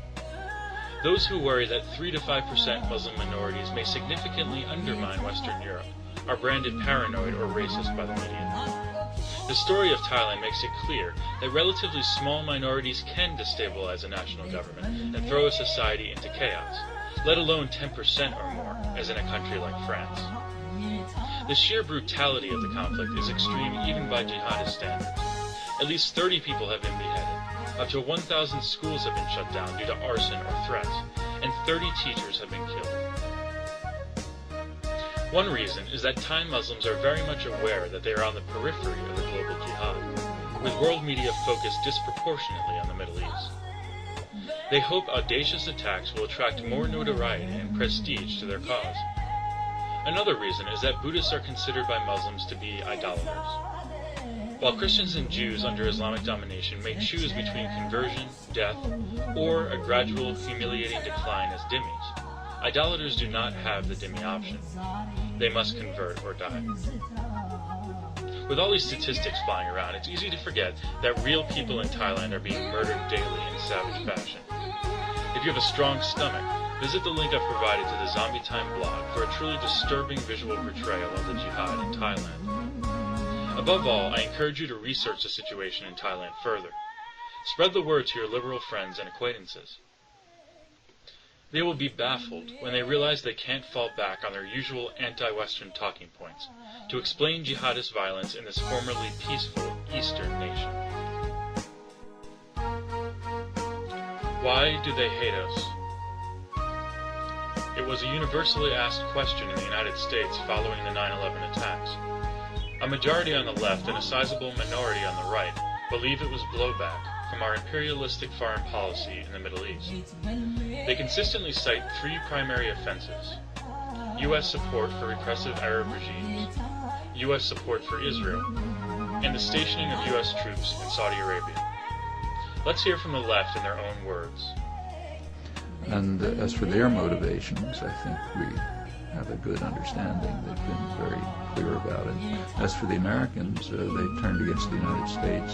Those who worry that 3 to 5% Muslim minorities may significantly undermine Western Europe are branded paranoid or racist by the media. The story of Thailand makes it clear that relatively small minorities can destabilize a national government and throw a society into chaos, let alone 10% or more, as in a country like France. The sheer brutality of the conflict is extreme even by jihadist standards. At least 30 people have been beheaded, up to 1,000 schools have been shut down due to arson or threats, and 30 teachers have been killed. One reason is that Thai Muslims are very much aware that they are on the periphery of the global jihad, with world media focused disproportionately on the Middle East. They hope audacious attacks will attract more notoriety and prestige to their cause. Another reason is that Buddhists are considered by Muslims to be idolaters. While Christians and Jews under Islamic domination may choose between conversion, death, or a gradual humiliating decline as dhimmis, idolaters do not have the dhimmi option. They must convert or die. With all these statistics flying around, it's easy to forget that real people in Thailand are being murdered daily in savage fashion. If you have a strong stomach, visit the link I've provided to the Zombie Time blog for a truly disturbing visual portrayal of the jihad in Thailand. Above all, I encourage you to research the situation in Thailand further. Spread the word to your liberal friends and acquaintances. They will be baffled when they realize they can't fall back on their usual anti-Western talking points to explain jihadist violence in this formerly peaceful Eastern nation. Why do they hate us? It was a universally asked question in the United States following the 9/11 attacks. A majority on the left and a sizable minority on the right believe it was blowback from our imperialistic foreign policy in the Middle East. They consistently cite three primary offenses: U.S. support for repressive Arab regimes, U.S. support for Israel, and the stationing of U.S. troops in Saudi Arabia. Let's hear from the left in their own words. And as for their motivations, I think we have a good understanding. They've been very clear about it. As for the Americans, they turned against the United States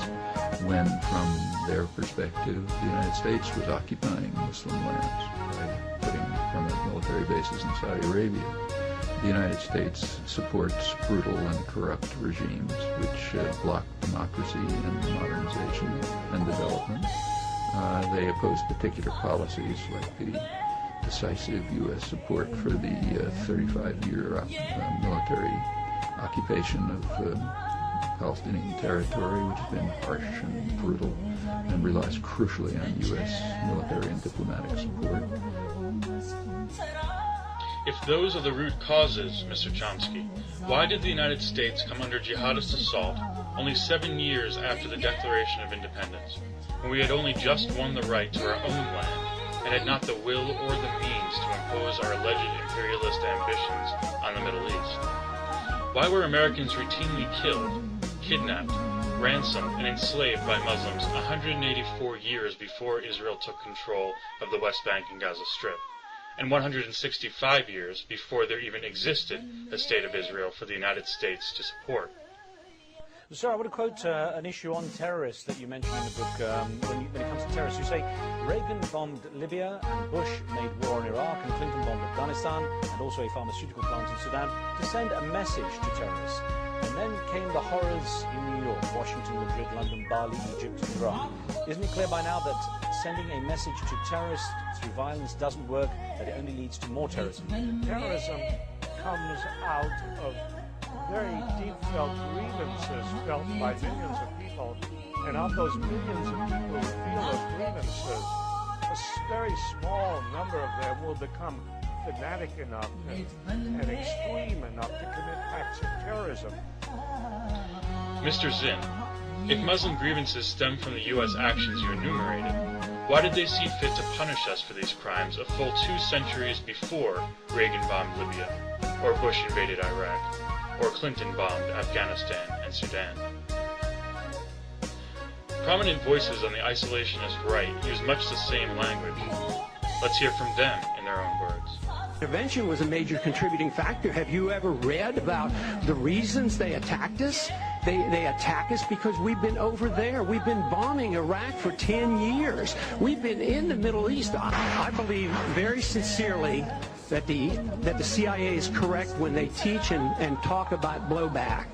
when, from their perspective, the United States was occupying Muslim lands by putting permanent military bases in Saudi Arabia. The United States supports brutal and corrupt regimes which block democracy and modernization and development. They oppose particular policies like the decisive U.S. support for the 35-year military occupation of Palestinian territory, which has been harsh and brutal and relies crucially on U.S. military and diplomatic support. If those are the root causes, Mr. Chomsky, why did the United States come under jihadist assault only 7 years after the Declaration of Independence, when we had only just won the right to our own land and had not the will or the means to impose our alleged imperialist ambitions on the Middle East? Why were Americans routinely killed, kidnapped, ransomed, and enslaved by Muslims 184 years before Israel took control of the West Bank and Gaza Strip, and 165 years before there even existed a state of Israel for the United States to support? Sir, I want to quote an issue on terrorists that you mentioned in the book. When it comes to terrorists, you say Reagan bombed Libya and Bush made war on Iraq and Clinton bombed Afghanistan and also a pharmaceutical plant in Sudan to send a message to terrorists. And then came the horrors in New York, Washington, Madrid, London, Bali, Egypt, and Iran. Isn't it clear by now that sending a message to terrorists through violence doesn't work, that it only leads to more terrorism? Terrorism comes out of very deep-felt grievances felt by millions of people, and of those millions of people who feel those grievances, a very small number of them will become fanatic enough and extreme enough to commit acts of terrorism. Mr. Zinn, if Muslim grievances stem from the U.S. actions you enumerated, why did they see fit to punish us for these crimes a full 2 centuries before Reagan bombed Libya, or Bush invaded Iraq, or Clinton bombed Afghanistan and Sudan? Prominent voices on the isolationist right use much the same language. Let's hear from them in their own words. Intervention was a major contributing factor. Have you ever read about the reasons they attacked us? They attack us because we've been over there. We've been bombing Iraq for 10 years. We've been in the Middle East. I believe very sincerely that the CIA is correct when they teach and talk about blowback.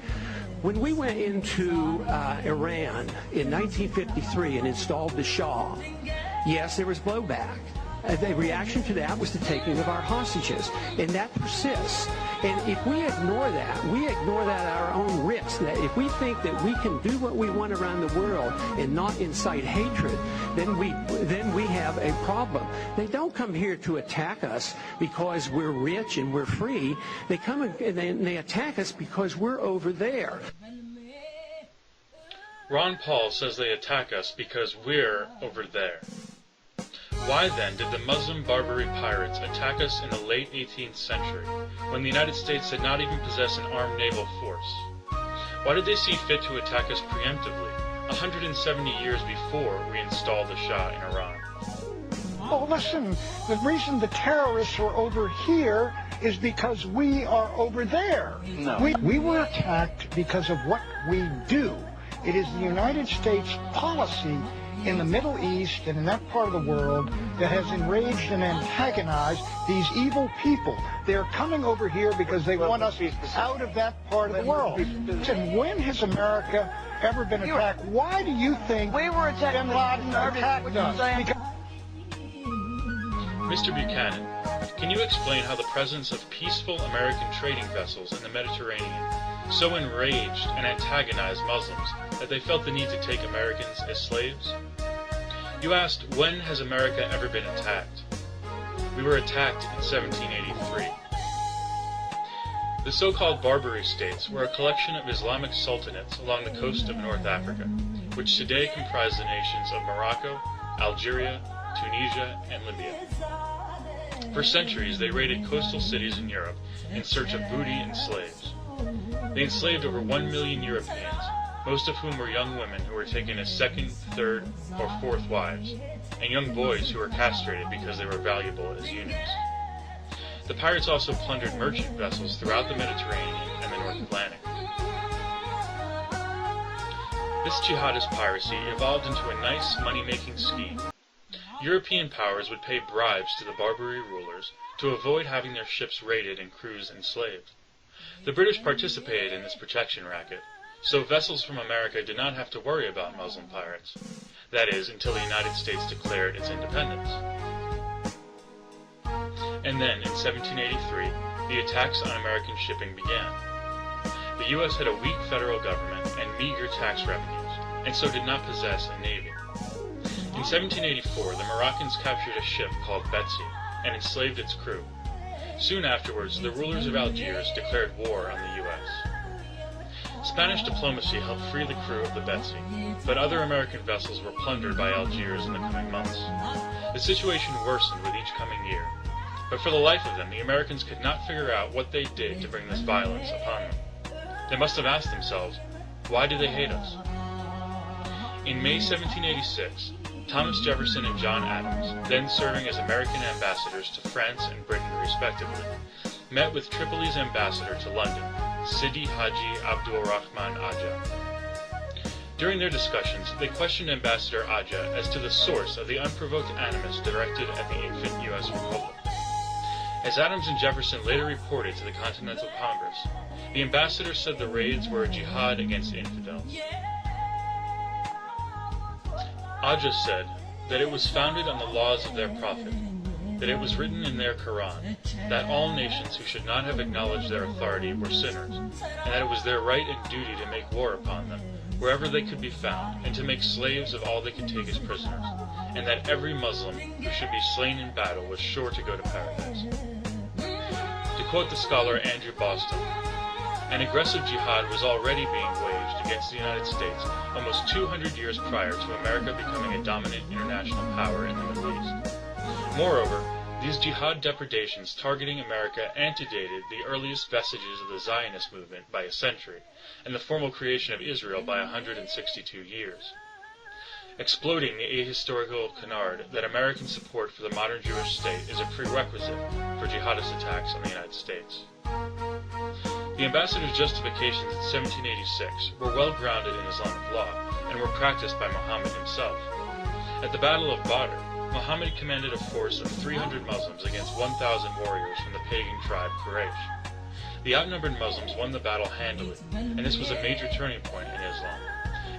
When we went into Iran in 1953 and installed the Shah, yes, there was blowback. The reaction to that was the taking of our hostages, and that persists. And if we ignore that at our own risk. That if we think that we can do what we want around the world and not incite hatred, then we have a problem. They don't come here to attack us because we're rich and we're free. They come and they attack us because we're over there. Ron Paul says they attack us because we're over there. Why then did the Muslim Barbary pirates attack us in the late 18th century, when the United States did not even possess an armed naval force? Why did they see fit to attack us preemptively, 170 years before we installed the Shah in Iran? Oh, listen, the reason the terrorists were over here is because we are over there. No. We were attacked because of what we do. It is the United States policy in the Middle East and in that part of the world that has enraged and antagonized these evil people. They're coming over here because they want us out of that part of the world. And when has America ever been attacked? Why do you think We were attacked. bin Laden attacked us? Mr. Buchanan, can you explain how the presence of peaceful American trading vessels in the Mediterranean so enraged and antagonized Muslims that they felt the need to take Americans as slaves? You asked, when has America ever been attacked? We were attacked in 1783. The so-called Barbary states were a collection of Islamic sultanates along the coast of North Africa, which today comprise the nations of Morocco, Algeria, Tunisia, and Libya. For centuries, they raided coastal cities in Europe in search of booty and slaves. They enslaved over 1 million Europeans, most of whom were young women who were taken as second, third, or fourth wives, and young boys who were castrated because they were valuable as eunuchs. The pirates also plundered merchant vessels throughout the Mediterranean and the North Atlantic. This jihadist piracy evolved into a nice money-making scheme. European powers would pay bribes to the Barbary rulers to avoid having their ships raided and crews enslaved. The British participated in this protection racket, so vessels from America did not have to worry about Muslim pirates. That is, until the United States declared its independence. And then, in 1783, the attacks on American shipping began. The U.S. had a weak federal government and meager tax revenues, and so did not possess a navy. In 1784, the Moroccans captured a ship called Betsy and enslaved its crew. Soon afterwards, the rulers of Algiers declared war on the U.S. Spanish diplomacy helped free the crew of the Betsy, but other American vessels were plundered by Algiers in the coming months. The situation worsened with each coming year, but for the life of them, the Americans could not figure out what they did to bring this violence upon them. They must have asked themselves, why do they hate us? In May 1786, Thomas Jefferson and John Adams, then serving as American ambassadors to France and Britain respectively, met with Tripoli's ambassador to London, Sidi Haji Abdul Rahman Aja. During their discussions, they questioned Ambassador Aja as to the source of the unprovoked animus directed at the infant U.S. Republic. As Adams and Jefferson later reported to the Continental Congress, the ambassador said the raids were a jihad against infidels. Aja said that it was founded on the laws of their prophet, that it was written in their Quran, that all nations who should not have acknowledged their authority were sinners, and that it was their right and duty to make war upon them, wherever they could be found, and to make slaves of all they could take as prisoners, and that every Muslim who should be slain in battle was sure to go to paradise. To quote the scholar Andrew Boston, an aggressive jihad was already being waged against the United States almost 200 years prior to America becoming a dominant international power in the Middle East. Moreover, these jihad depredations targeting America antedated the earliest vestiges of the Zionist movement by a century, and the formal creation of Israel by 162 years. Exploding the ahistorical canard that American support for the modern Jewish state is a prerequisite for jihadist attacks on the United States. The ambassador's justifications in 1786 were well grounded in Islamic law and were practiced by Muhammad himself. At the Battle of Badr, Muhammad commanded a force of 300 Muslims against 1,000 warriors from the pagan tribe Quraysh. The outnumbered Muslims won the battle handily, and this was a major turning point in Islam.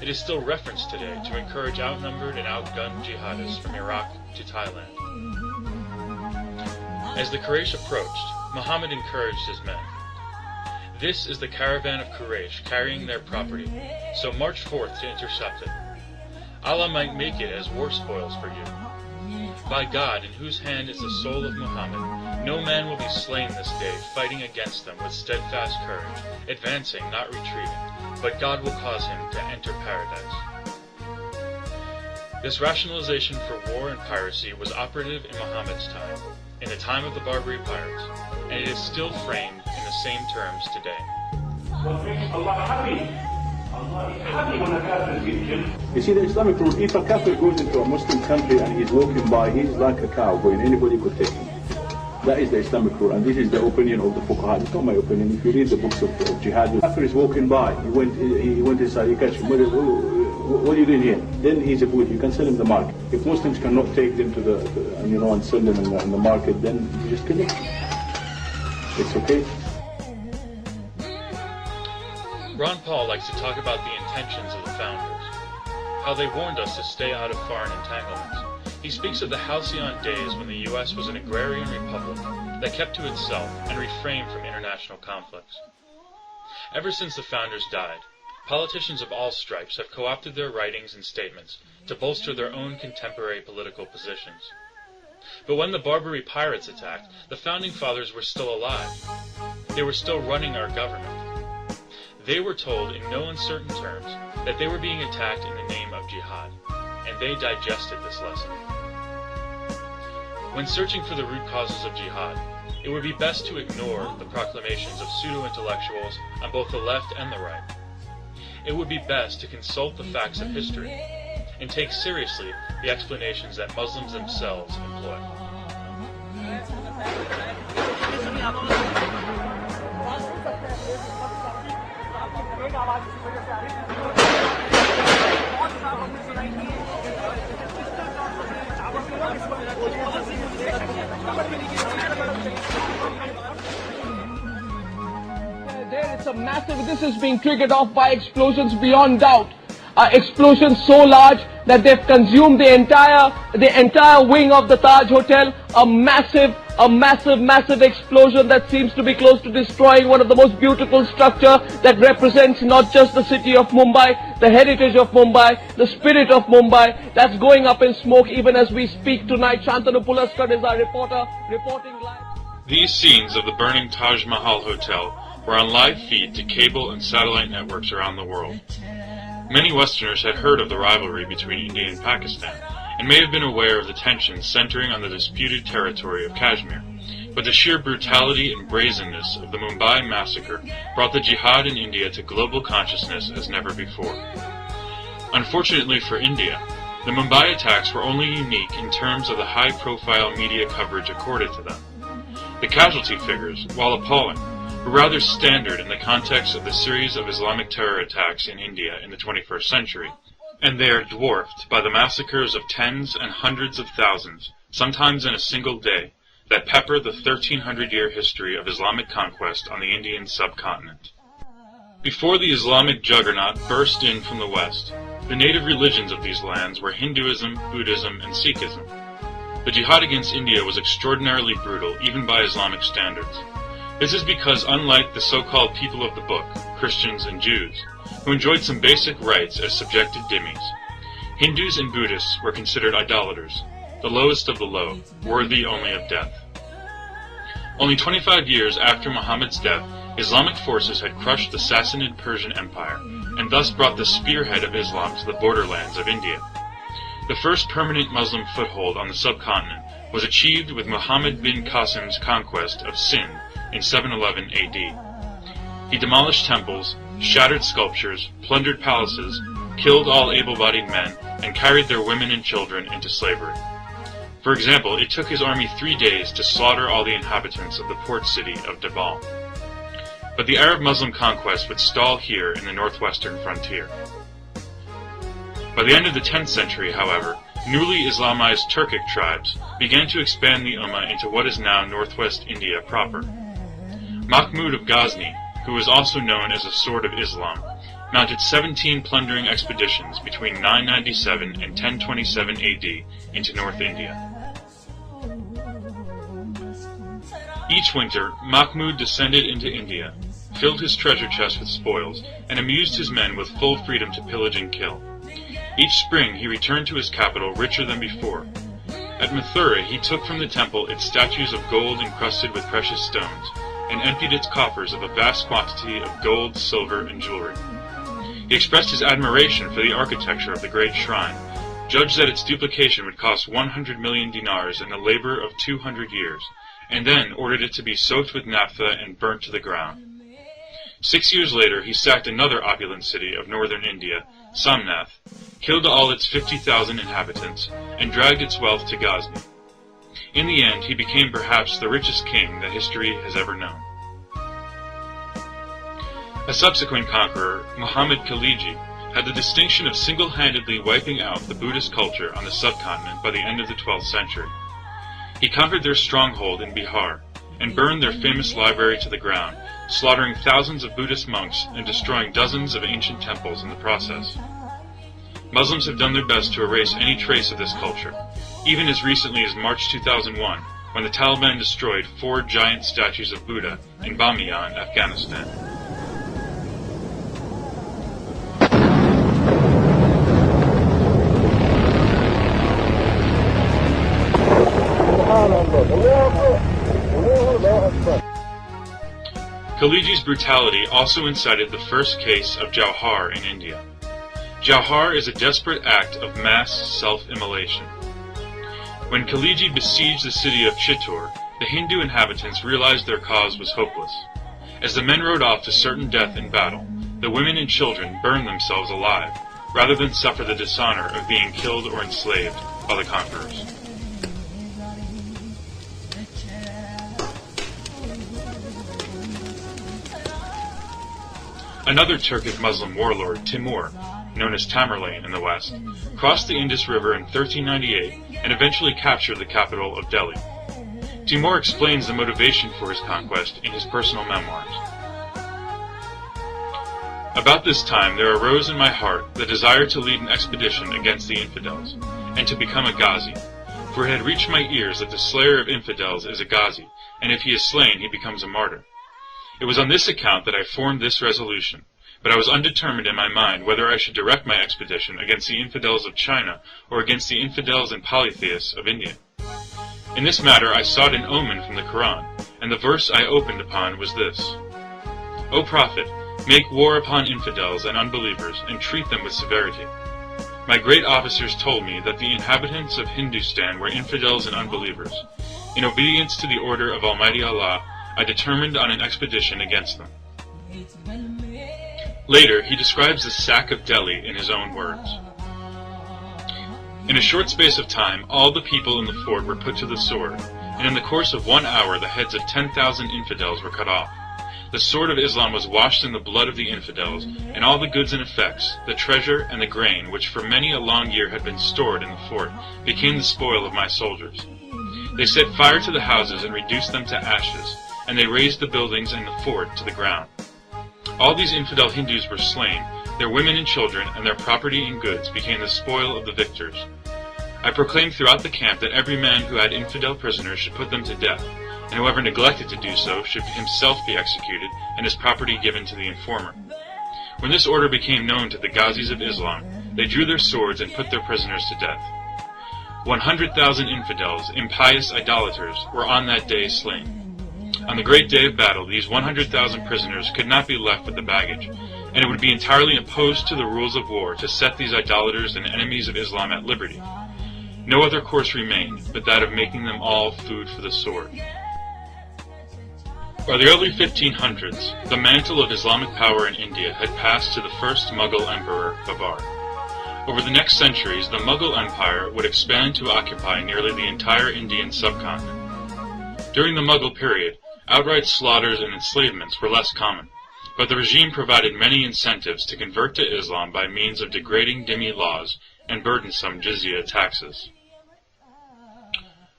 It is still referenced today to encourage outnumbered and outgunned jihadists from Iraq to Thailand. As the Quraysh approached, Muhammad encouraged his men. This is the caravan of Quraysh carrying their property, so march forth to intercept it. Allah might make it as war spoils for you. By God, in whose hand is the soul of Muhammad, no man will be slain this day fighting against them with steadfast courage, advancing, not retreating, but God will cause him to enter paradise. This rationalization for war and piracy was operative in Muhammad's time, in the time of the Barbary pirates, and it is still framed in the same terms today. You see, the Islamic rule, if a Kafir goes into a Muslim country and he's walking by, he's like a cowboy and anybody could take him. That is the Islamic rule, and this is the opinion of the fuqaha. It's not my opinion. If you read the books of jihad, the Kafir is walking by, he went inside, you catch him, what are you doing here? Then he's a good, you can sell him the market. If Muslims cannot take them to and sell them in the market, then you just kill them. It's okay. Ron Paul likes to talk about the intentions of the founders, how they warned us to stay out of foreign entanglements. He speaks of the halcyon days when the U.S. was an agrarian republic that kept to itself and refrained from international conflicts. Ever since the founders died, politicians of all stripes have co-opted their writings and statements to bolster their own contemporary political positions. But when the Barbary pirates attacked, the founding fathers were still alive. They were still running our government. They were told in no uncertain terms that they were being attacked in the name of jihad, and they digested this lesson. When searching for the root causes of jihad, it would be best to ignore the proclamations of pseudo-intellectuals on both the left and the right. It would be best to consult the facts of history and take seriously the explanations that Muslims themselves employ. It's a massive, this is being triggered off by explosions beyond doubt. Explosions so large that they've consumed the entire wing of the Taj Hotel. A massive explosion that seems to be close to destroying one of the most beautiful structure that represents not just the city of Mumbai, the heritage of Mumbai, the spirit of Mumbai, that's going up in smoke even as we speak tonight. Shantanu Pulaskar is our reporter reporting live. These scenes of the burning Taj Mahal Hotel were on live feed to cable and satellite networks around the world. Many Westerners had heard of the rivalry between India and Pakistan, and may have been aware of the tensions centering on the disputed territory of Kashmir, but the sheer brutality and brazenness of the Mumbai massacre brought the jihad in India to global consciousness as never before. Unfortunately for India, the Mumbai attacks were only unique in terms of the high-profile media coverage accorded to them. The casualty figures, while appalling, were rather standard in the context of the series of Islamic terror attacks in India in the 21st century, and they are dwarfed by the massacres of tens and hundreds of thousands, sometimes in a single day, that pepper the 1,300-year history of Islamic conquest on the Indian subcontinent. Before the Islamic juggernaut burst in from the west, the native religions of these lands were Hinduism, Buddhism, and Sikhism. The jihad against India was extraordinarily brutal, even by Islamic standards. This is because, unlike the so-called people of the book, Christians and Jews, who enjoyed some basic rights as subjected dhimmis, Hindus and Buddhists were considered idolaters, the lowest of the low, worthy only of death. Only 25 years after Muhammad's death, Islamic forces had crushed the Sassanid Persian Empire, and thus brought the spearhead of Islam to the borderlands of India. The first permanent Muslim foothold on the subcontinent was achieved with Muhammad bin Qasim's conquest of Sind in 711 AD. He demolished temples, shattered sculptures, plundered palaces, killed all able-bodied men, and carried their women and children into slavery. For example, it took his army 3 days to slaughter all the inhabitants of the port city of Dabal. But the Arab-Muslim conquest would stall here in the northwestern frontier. By the end of the 10th century, however, newly Islamized Turkic tribes began to expand the Ummah into what is now northwest India proper. Mahmud of Ghazni, who was also known as the Sword of Islam, mounted 17 plundering expeditions between 997 and 1027 AD into North India. Each winter, Mahmud descended into India, filled his treasure chest with spoils, and amused his men with full freedom to pillage and kill. Each spring he returned to his capital richer than before. At Mathura he took from the temple its statues of gold encrusted with precious stones, and emptied its coffers of a vast quantity of gold, silver, and jewelry. He expressed his admiration for the architecture of the great shrine, judged that its duplication would cost 100 million dinars and the labor of 200 years, and then ordered it to be soaked with naphtha and burnt to the ground. 6 years later he sacked another opulent city of northern India, Somnath, killed all its 50,000 inhabitants, and dragged its wealth to Ghazni. In the end, he became perhaps the richest king that history has ever known. A subsequent conqueror, Muhammad Khaliji, had the distinction of single-handedly wiping out the Buddhist culture on the subcontinent by the end of the 12th century. He conquered their stronghold in Bihar, and burned their famous library to the ground, slaughtering thousands of Buddhist monks and destroying dozens of ancient temples in the process. Muslims have done their best to erase any trace of this culture, even as recently as March 2001, when the Taliban destroyed 4 giant statues of Buddha in Bamiyan, Afghanistan. Khaliji's brutality also incited the first case of Jauhar in India. Jauhar is a desperate act of mass self-immolation. When Khaliji besieged the city of Chittor, the Hindu inhabitants realized their cause was hopeless. As the men rode off to certain death in battle, the women and children burned themselves alive, rather than suffer the dishonor of being killed or enslaved by the conquerors. Another Turkic Muslim warlord, Timur, known as Tamerlane in the West, crossed the Indus River in 1398 and eventually captured the capital of Delhi. Timur explains the motivation for his conquest in his personal memoirs. About this time there arose in my heart the desire to lead an expedition against the infidels, and to become a Ghazi, for it had reached my ears that the slayer of infidels is a Ghazi, and if he is slain he becomes a martyr. It was on this account that I formed this resolution, but I was undetermined in my mind whether I should direct my expedition against the infidels of China or against the infidels and polytheists of India. In this matter I sought an omen from the Quran, and the verse I opened upon was this: O Prophet, make war upon infidels and unbelievers, and treat them with severity. My great officers told me that the inhabitants of Hindustan were infidels and unbelievers. In obedience to the order of Almighty Allah, I determined on an expedition against them. Later, he describes the sack of Delhi in his own words. In a short space of time, all the people in the fort were put to the sword, and in the course of 1 hour the heads of 10,000 infidels were cut off. The sword of Islam was washed in the blood of the infidels, and all the goods and effects, the treasure and the grain, which for many a long year had been stored in the fort, became the spoil of my soldiers. They set fire to the houses and reduced them to ashes, and they razed the buildings and the fort to the ground. All these infidel Hindus were slain, their women and children, and their property and goods became the spoil of the victors. I proclaimed throughout the camp that every man who had infidel prisoners should put them to death, and whoever neglected to do so should himself be executed, and his property given to the informer. When this order became known to the Ghazis of Islam, they drew their swords and put their prisoners to death. 100,000 infidels, impious idolaters, were on that day slain. On the great day of battle, these 100,000 prisoners could not be left with the baggage, and it would be entirely opposed to the rules of war to set these idolaters and enemies of Islam at liberty. No other course remained but that of making them all food for the sword. By the early 1500s, the mantle of Islamic power in India had passed to the first Mughal emperor, Babar. Over the next centuries, the Mughal Empire would expand to occupy nearly the entire Indian subcontinent. During the Mughal period, outright slaughters and enslavements were less common, but the regime provided many incentives to convert to Islam by means of degrading dhimmi laws and burdensome jizya taxes.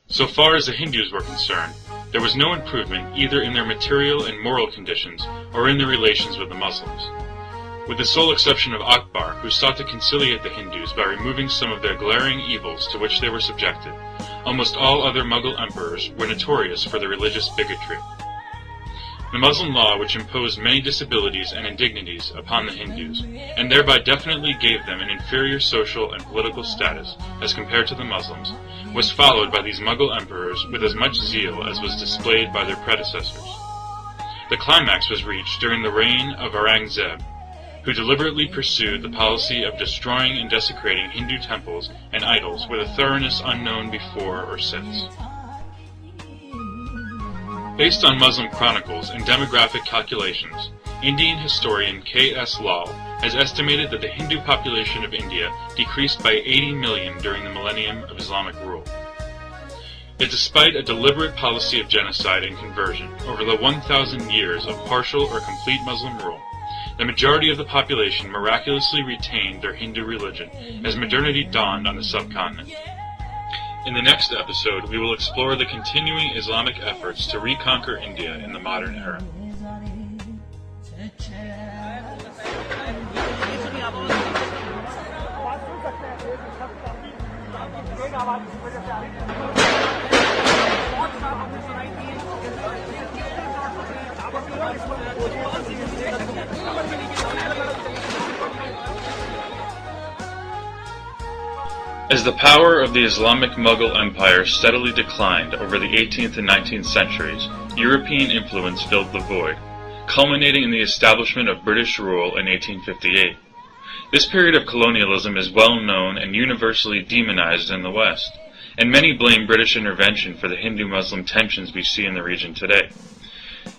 So far as the Hindus were concerned, there was no improvement either in their material and moral conditions or in their relations with the Muslims. With the sole exception of Akbar, who sought to conciliate the Hindus by removing some of their glaring evils to which they were subjected, almost all other Mughal emperors were notorious for their religious bigotry. The Muslim law, which imposed many disabilities and indignities upon the Hindus, and thereby definitely gave them an inferior social and political status as compared to the Muslims, was followed by these Mughal emperors with as much zeal as was displayed by their predecessors. The climax was reached during the reign of Aurangzeb, who deliberately pursued the policy of destroying and desecrating Hindu temples and idols with a thoroughness unknown before or since. Based on Muslim chronicles and demographic calculations, Indian historian K.S. Lal has estimated that the Hindu population of India decreased by 80 million during the millennium of Islamic rule. Yet despite a deliberate policy of genocide and conversion over the 1,000 years of partial or complete Muslim rule, the majority of the population miraculously retained their Hindu religion as modernity dawned on the subcontinent. In the next episode, we will explore the continuing Islamic efforts to reconquer India in the modern era. As the power of the Islamic Mughal Empire steadily declined over the 18th and 19th centuries, European influence filled the void, culminating in the establishment of British rule in 1858. This period of colonialism is well known and universally demonized in the West, and many blame British intervention for the Hindu-Muslim tensions we see in the region today.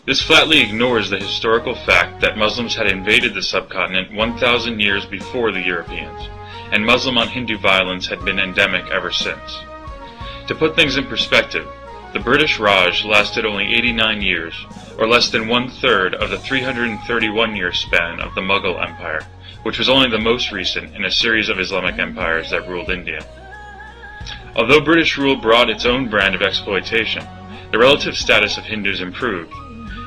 This flatly ignores the historical fact that Muslims had invaded the subcontinent 1,000 years before the Europeans, and Muslim-on-Hindu violence had been endemic ever since. To put things in perspective, the British Raj lasted only 89 years, or less than one-third of the 331-year span of the Mughal Empire, which was only the most recent in a series of Islamic empires that ruled India. Although British rule brought its own brand of exploitation, the relative status of Hindus improved.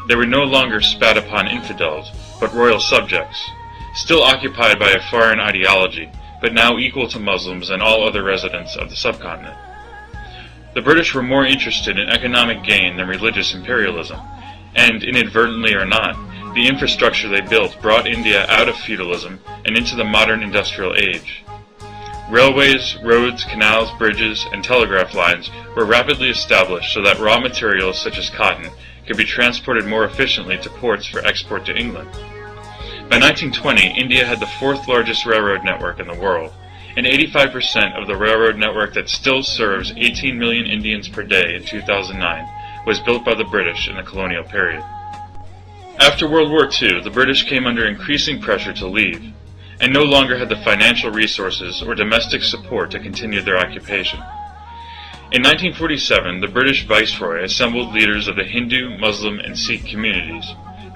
They were no longer spat upon infidels, but royal subjects, still occupied by a foreign ideology, but now equal to Muslims and all other residents of the subcontinent. The British were more interested in economic gain than religious imperialism, and, inadvertently or not, the infrastructure they built brought India out of feudalism and into the modern industrial age. Railways, roads, canals, bridges, and telegraph lines were rapidly established so that raw materials such as cotton could be transported more efficiently to ports for export to England. By 1920, India had the fourth largest railroad network in the world, and 85% of the railroad network that still serves 18 million Indians per day in 2009 was built by the British in the colonial period. After World War II, the British came under increasing pressure to leave, and no longer had the financial resources or domestic support to continue their occupation. In 1947, the British Viceroy assembled leaders of the Hindu, Muslim, and Sikh communities,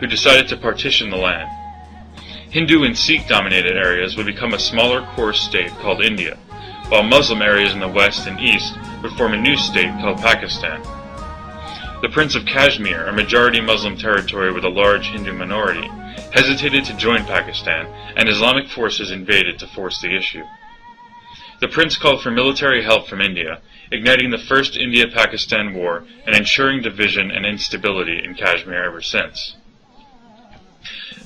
who decided to partition the land. Hindu and Sikh-dominated areas would become a smaller core state called India, while Muslim areas in the west and east would form a new state called Pakistan. The Prince of Kashmir, a majority Muslim territory with a large Hindu minority, hesitated to join Pakistan, and Islamic forces invaded to force the issue. The prince called for military help from India, igniting the First India-Pakistan War and ensuring division and instability in Kashmir ever since.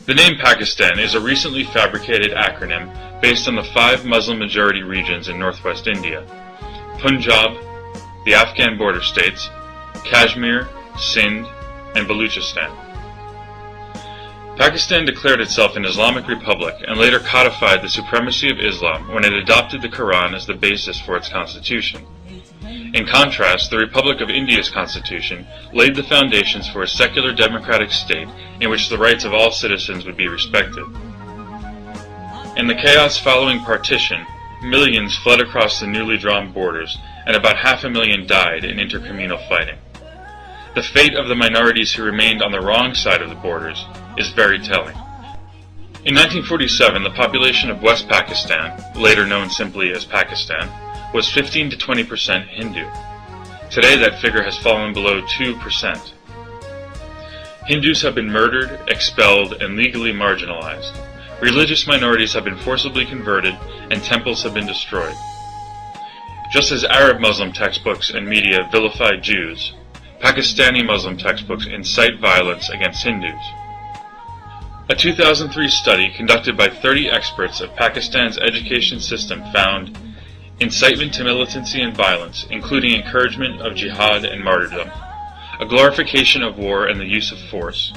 The name Pakistan is a recently fabricated acronym based on the 5 Muslim-majority regions in northwest India: Punjab, the Afghan border states, Kashmir, Sindh, and Baluchistan. Pakistan declared itself an Islamic republic and later codified the supremacy of Islam when it adopted the Quran as the basis for its constitution. In contrast, the Republic of India's constitution laid the foundations for a secular democratic state in which the rights of all citizens would be respected. In the chaos following partition, millions fled across the newly drawn borders, and about 500,000 died in intercommunal fighting. The fate of the minorities who remained on the wrong side of the borders is very telling. In 1947, the population of West Pakistan, later known simply as Pakistan, was 15 to 20% Hindu. Today that figure has fallen below 2%. Hindus have been murdered, expelled, and legally marginalized. Religious minorities have been forcibly converted, and temples have been destroyed. Just as Arab Muslim textbooks and media vilify Jews, Pakistani Muslim textbooks incite violence against Hindus. A 2003 study conducted by 30 experts of Pakistan's education system found incitement to militancy and violence, including encouragement of jihad and martyrdom, a glorification of war and the use of force,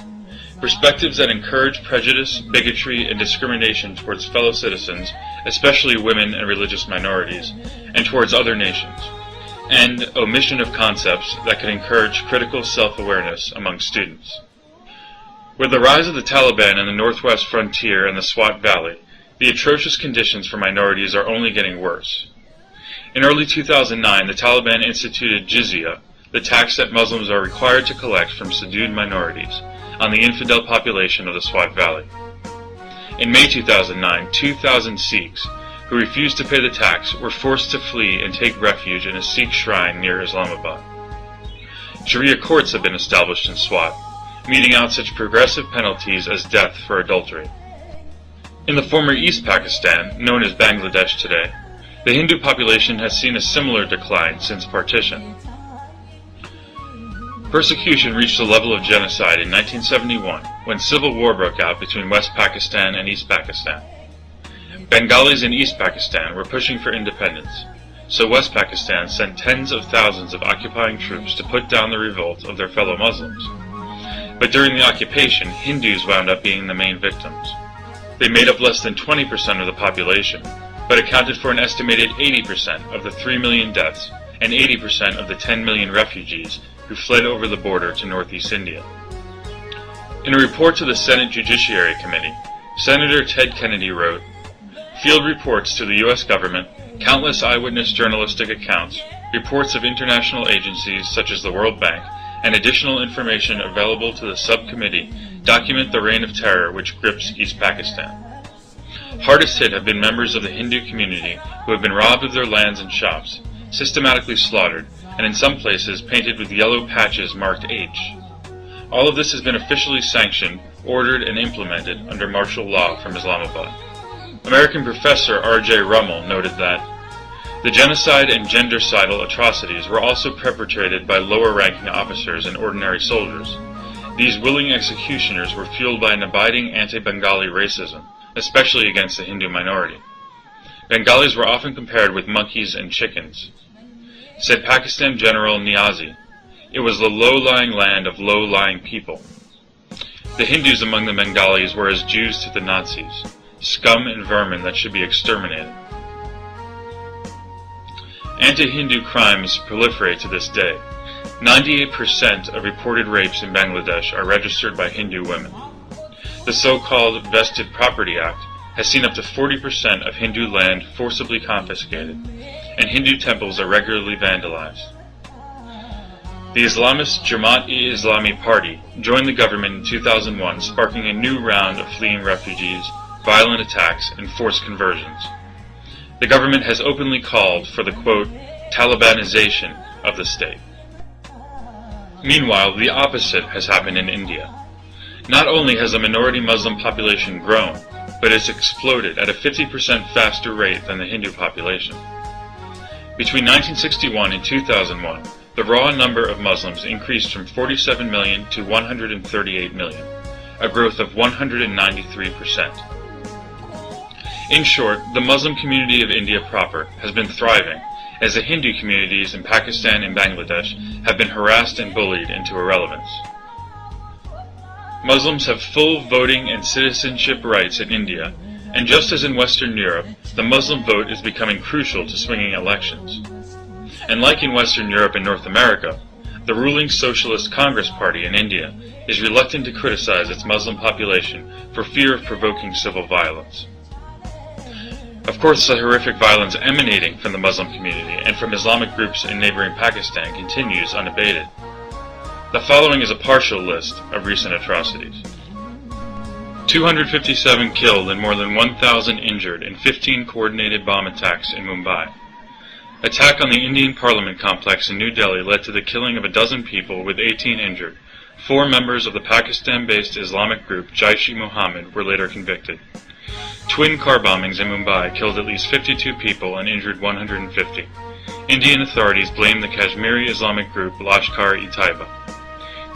perspectives that encourage prejudice, bigotry, and discrimination towards fellow citizens, especially women and religious minorities, and towards other nations, and omission of concepts that can encourage critical self-awareness among students. With the rise of the Taliban in the northwest frontier and the Swat Valley, the atrocious conditions for minorities are only getting worse. In early 2009, the Taliban instituted jizya, the tax that Muslims are required to collect from subdued minorities, on the infidel population of the Swat Valley. In May 2009, 2,000 Sikhs, who refused to pay the tax, were forced to flee and take refuge in a Sikh shrine near Islamabad. Sharia courts have been established in Swat, meting out such progressive penalties as death for adultery. In the former East Pakistan, known as Bangladesh today, the Hindu population has seen a similar decline since partition. Persecution reached a level of genocide in 1971 when civil war broke out between West Pakistan and East Pakistan. Bengalis in East Pakistan were pushing for independence, so West Pakistan sent tens of thousands of occupying troops to put down the revolt of their fellow Muslims. But during the occupation, Hindus wound up being the main victims. They made up less than 20% of the population, but accounted for an estimated 80% of the 3 million deaths and 80% of the 10 million refugees who fled over the border to northeast India. In a report to the Senate Judiciary Committee, Senator Ted Kennedy wrote, "Field reports to the U.S. government, countless eyewitness journalistic accounts, reports of international agencies such as the World Bank, and additional information available to the subcommittee document the reign of terror which grips East Pakistan. Hardest hit have been members of the Hindu community who have been robbed of their lands and shops, systematically slaughtered, and in some places painted with yellow patches marked H. All of this has been officially sanctioned, ordered, and implemented under martial law from Islamabad." American professor R.J. Rummel noted that the genocide and gendercidal atrocities were also perpetrated by lower-ranking officers and ordinary soldiers. These willing executioners were fueled by an abiding anti-Bengali racism, especially against the Hindu minority. Bengalis were often compared with monkeys and chickens. Said Pakistan General Niazi, "It was the low-lying land of low-lying people." The Hindus among the Bengalis were as Jews to the Nazis, scum and vermin that should be exterminated. Anti-Hindu crimes proliferate to this day. 98% of reported rapes in Bangladesh are registered by Hindu women. The so-called Vested Property Act has seen up to 40% of Hindu land forcibly confiscated, and Hindu temples are regularly vandalized. The Islamist Jamaat-e-Islami Party joined the government in 2001, sparking a new round of fleeing refugees, violent attacks, and forced conversions. The government has openly called for the, quote, Talibanization of the state. Meanwhile, the opposite has happened in India. Not only has the minority Muslim population grown, but it's exploded at a 50% faster rate than the Hindu population. Between 1961 and 2001, the raw number of Muslims increased from 47 million to 138 million, a growth of 193%. In short, the Muslim community of India proper has been thriving, as the Hindu communities in Pakistan and Bangladesh have been harassed and bullied into irrelevance. Muslims have full voting and citizenship rights in India, and just as in Western Europe, the Muslim vote is becoming crucial to swinging elections. And like in Western Europe and North America, the ruling Socialist Congress Party in India is reluctant to criticize its Muslim population for fear of provoking civil violence. Of course, the horrific violence emanating from the Muslim community and from Islamic groups in neighboring Pakistan continues unabated. The following is a partial list of recent atrocities. 257 killed and more than 1,000 injured in 15 coordinated bomb attacks in Mumbai. Attack on the Indian Parliament complex in New Delhi led to the killing of a dozen people with 18 injured. 4 members of the Pakistan-based Islamic group Jaish-e-Mohammed were later convicted. Twin car bombings in Mumbai killed at least 52 people and injured 150. Indian authorities blamed the Kashmiri Islamic group Lashkar-e-Taiba.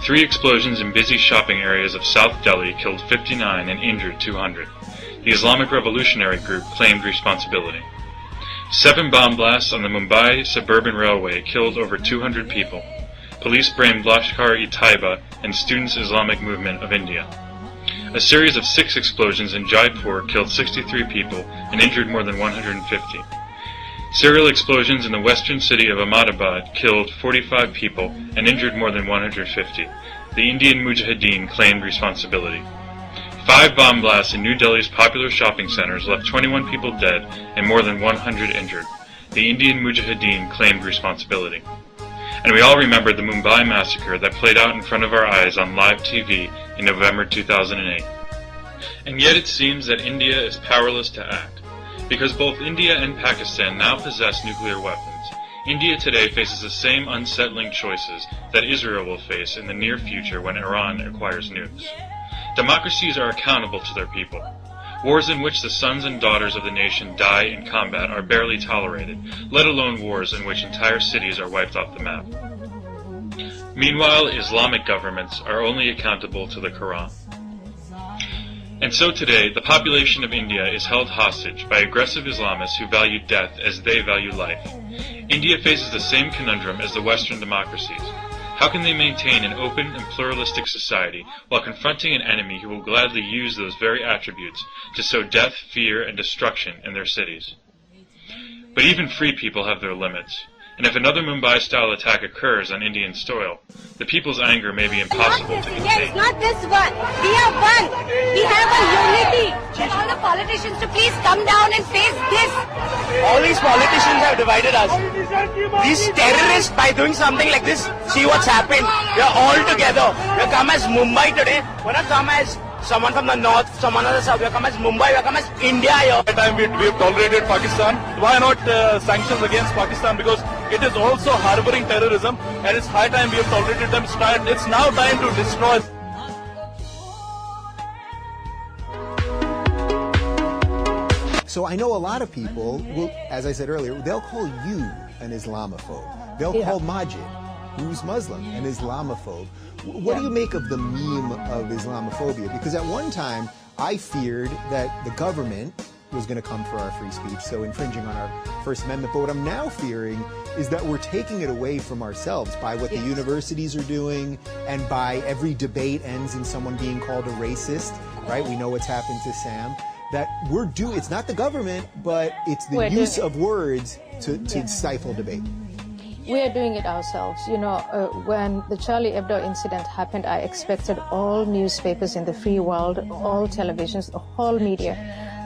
3 explosions in busy shopping areas of South Delhi killed 59 and injured 200. The Islamic Revolutionary Group claimed responsibility. 7 bomb blasts on the Mumbai Suburban Railway killed over 200 people. Police blamed Lashkar-e-Taiba and Students' Islamic Movement of India. A series of 6 explosions in Jaipur killed 63 people and injured more than 150. Serial explosions in the western city of Ahmedabad killed 45 people and injured more than 150. The Indian Mujahideen claimed responsibility. 5 bomb blasts in New Delhi's popular shopping centers left 21 people dead and more than 100 injured. The Indian Mujahideen claimed responsibility. And we all remember the Mumbai massacre that played out in front of our eyes on live TV in November 2008. And yet it seems that India is powerless to act. Because both India and Pakistan now possess nuclear weapons, India today faces the same unsettling choices that Israel will face in the near future when Iran acquires nukes. Democracies are accountable to their people. Wars in which the sons and daughters of the nation die in combat are barely tolerated, let alone wars in which entire cities are wiped off the map. Meanwhile, Islamic governments are only accountable to the Quran. And so today, the population of India is held hostage by aggressive Islamists who value death as they value life. India faces the same conundrum as the Western democracies. How can they maintain an open and pluralistic society while confronting an enemy who will gladly use those very attributes to sow death, fear, and destruction in their cities? But even free people have their limits. And if another Mumbai-style attack occurs on Indian soil, the people's anger may be impossible to contain. Yes, not this one. We are one. We have a unity. Tell all the politicians to please come down and face this. All these politicians have divided us. These terrorists, by doing something like this, see what's happened. We are all together. We have come as Mumbai today. We have come as someone from the north, someone from the south. We have come as Mumbai. We have come as India here. At the time we have tolerated Pakistan. Why not sanctions against Pakistan? Because it is also harboring terrorism, and it's high time we have tolerated them. It's now time to destroy. So I know a lot of people will, as I said earlier, they'll call you an Islamophobe. They'll call Majid, who's Muslim, an Islamophobe. What do you make of the meme of Islamophobia? Because at one time, I feared that the government was going to come for our free speech, so infringing on our First Amendment. But what I'm now fearing is that we're taking it away from ourselves by what the universities are doing, and by every debate ends in someone being called a racist, right? We know what's happened to Sam. that it's not the government, but it's the use of words to stifle debate. We are doing it ourselves. You know, when the Charlie Hebdo incident happened, I expected all newspapers in the free world, all televisions, the whole media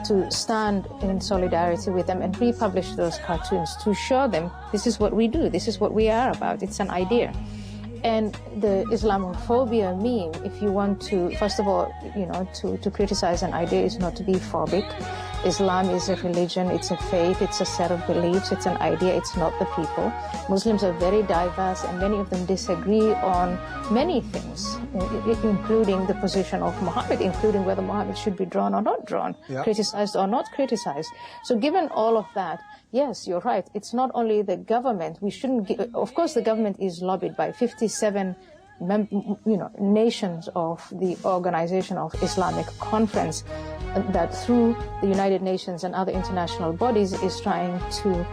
to stand in solidarity with them and republish those cartoons to show them this is what we do, this is what we are about, it's an idea. And the Islamophobia meme, if you want to, first of all, you know, to criticize an idea is not to be phobic. Islam is a religion, it's a faith, it's a set of beliefs, it's an idea, it's not the people. Muslims are very diverse and many of them disagree on many things, including the position of Muhammad, including whether Muhammad should be drawn or not drawn, criticized or not criticized. So given all of that, yes, you're right. It's not only the government. We shouldn't. Of course, the government is lobbied by 57, nations of the Organization of Islamic Conference, that through the United Nations and other international bodies is trying to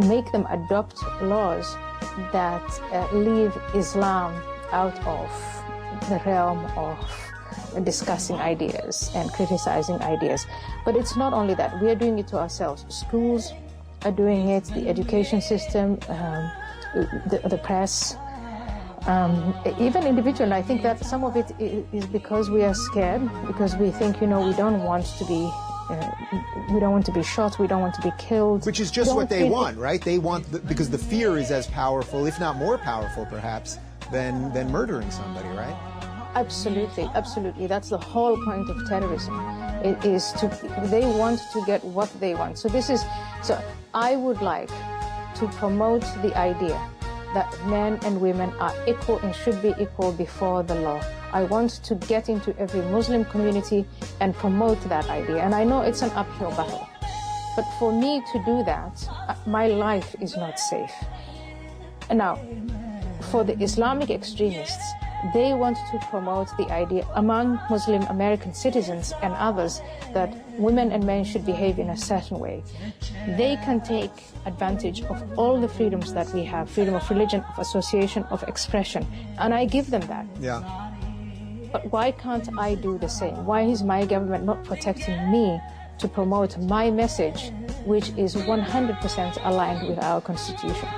make them adopt laws that leave Islam out of the realm of discussing ideas and criticizing ideas. But it's not only that. We are doing it to ourselves. Schools are doing it, the education system, the press, even individual. I think that some of it is because we are scared, because we think, we don't want to be shot, we don't want to be killed. Which is just what they want, right? They want, because the fear is as powerful, if not more powerful perhaps, than murdering somebody, right? Absolutely, absolutely. That's the whole point of terrorism. It is they want to get what they want. So I would like to promote the idea that men and women are equal and should be equal before the law. I want to get into every Muslim community and promote that idea. And I know it's an uphill battle. But for me to do that, my life is not safe. And now, for the Islamic extremists, they want to promote the idea among Muslim American citizens and others that women and men should behave in a certain way. They can take advantage of all the freedoms that we have, freedom of religion, of association, of expression, and I give them that. Yeah. But why can't I do the same? Why is my government not protecting me to promote my message, which is 100% aligned with our Constitution?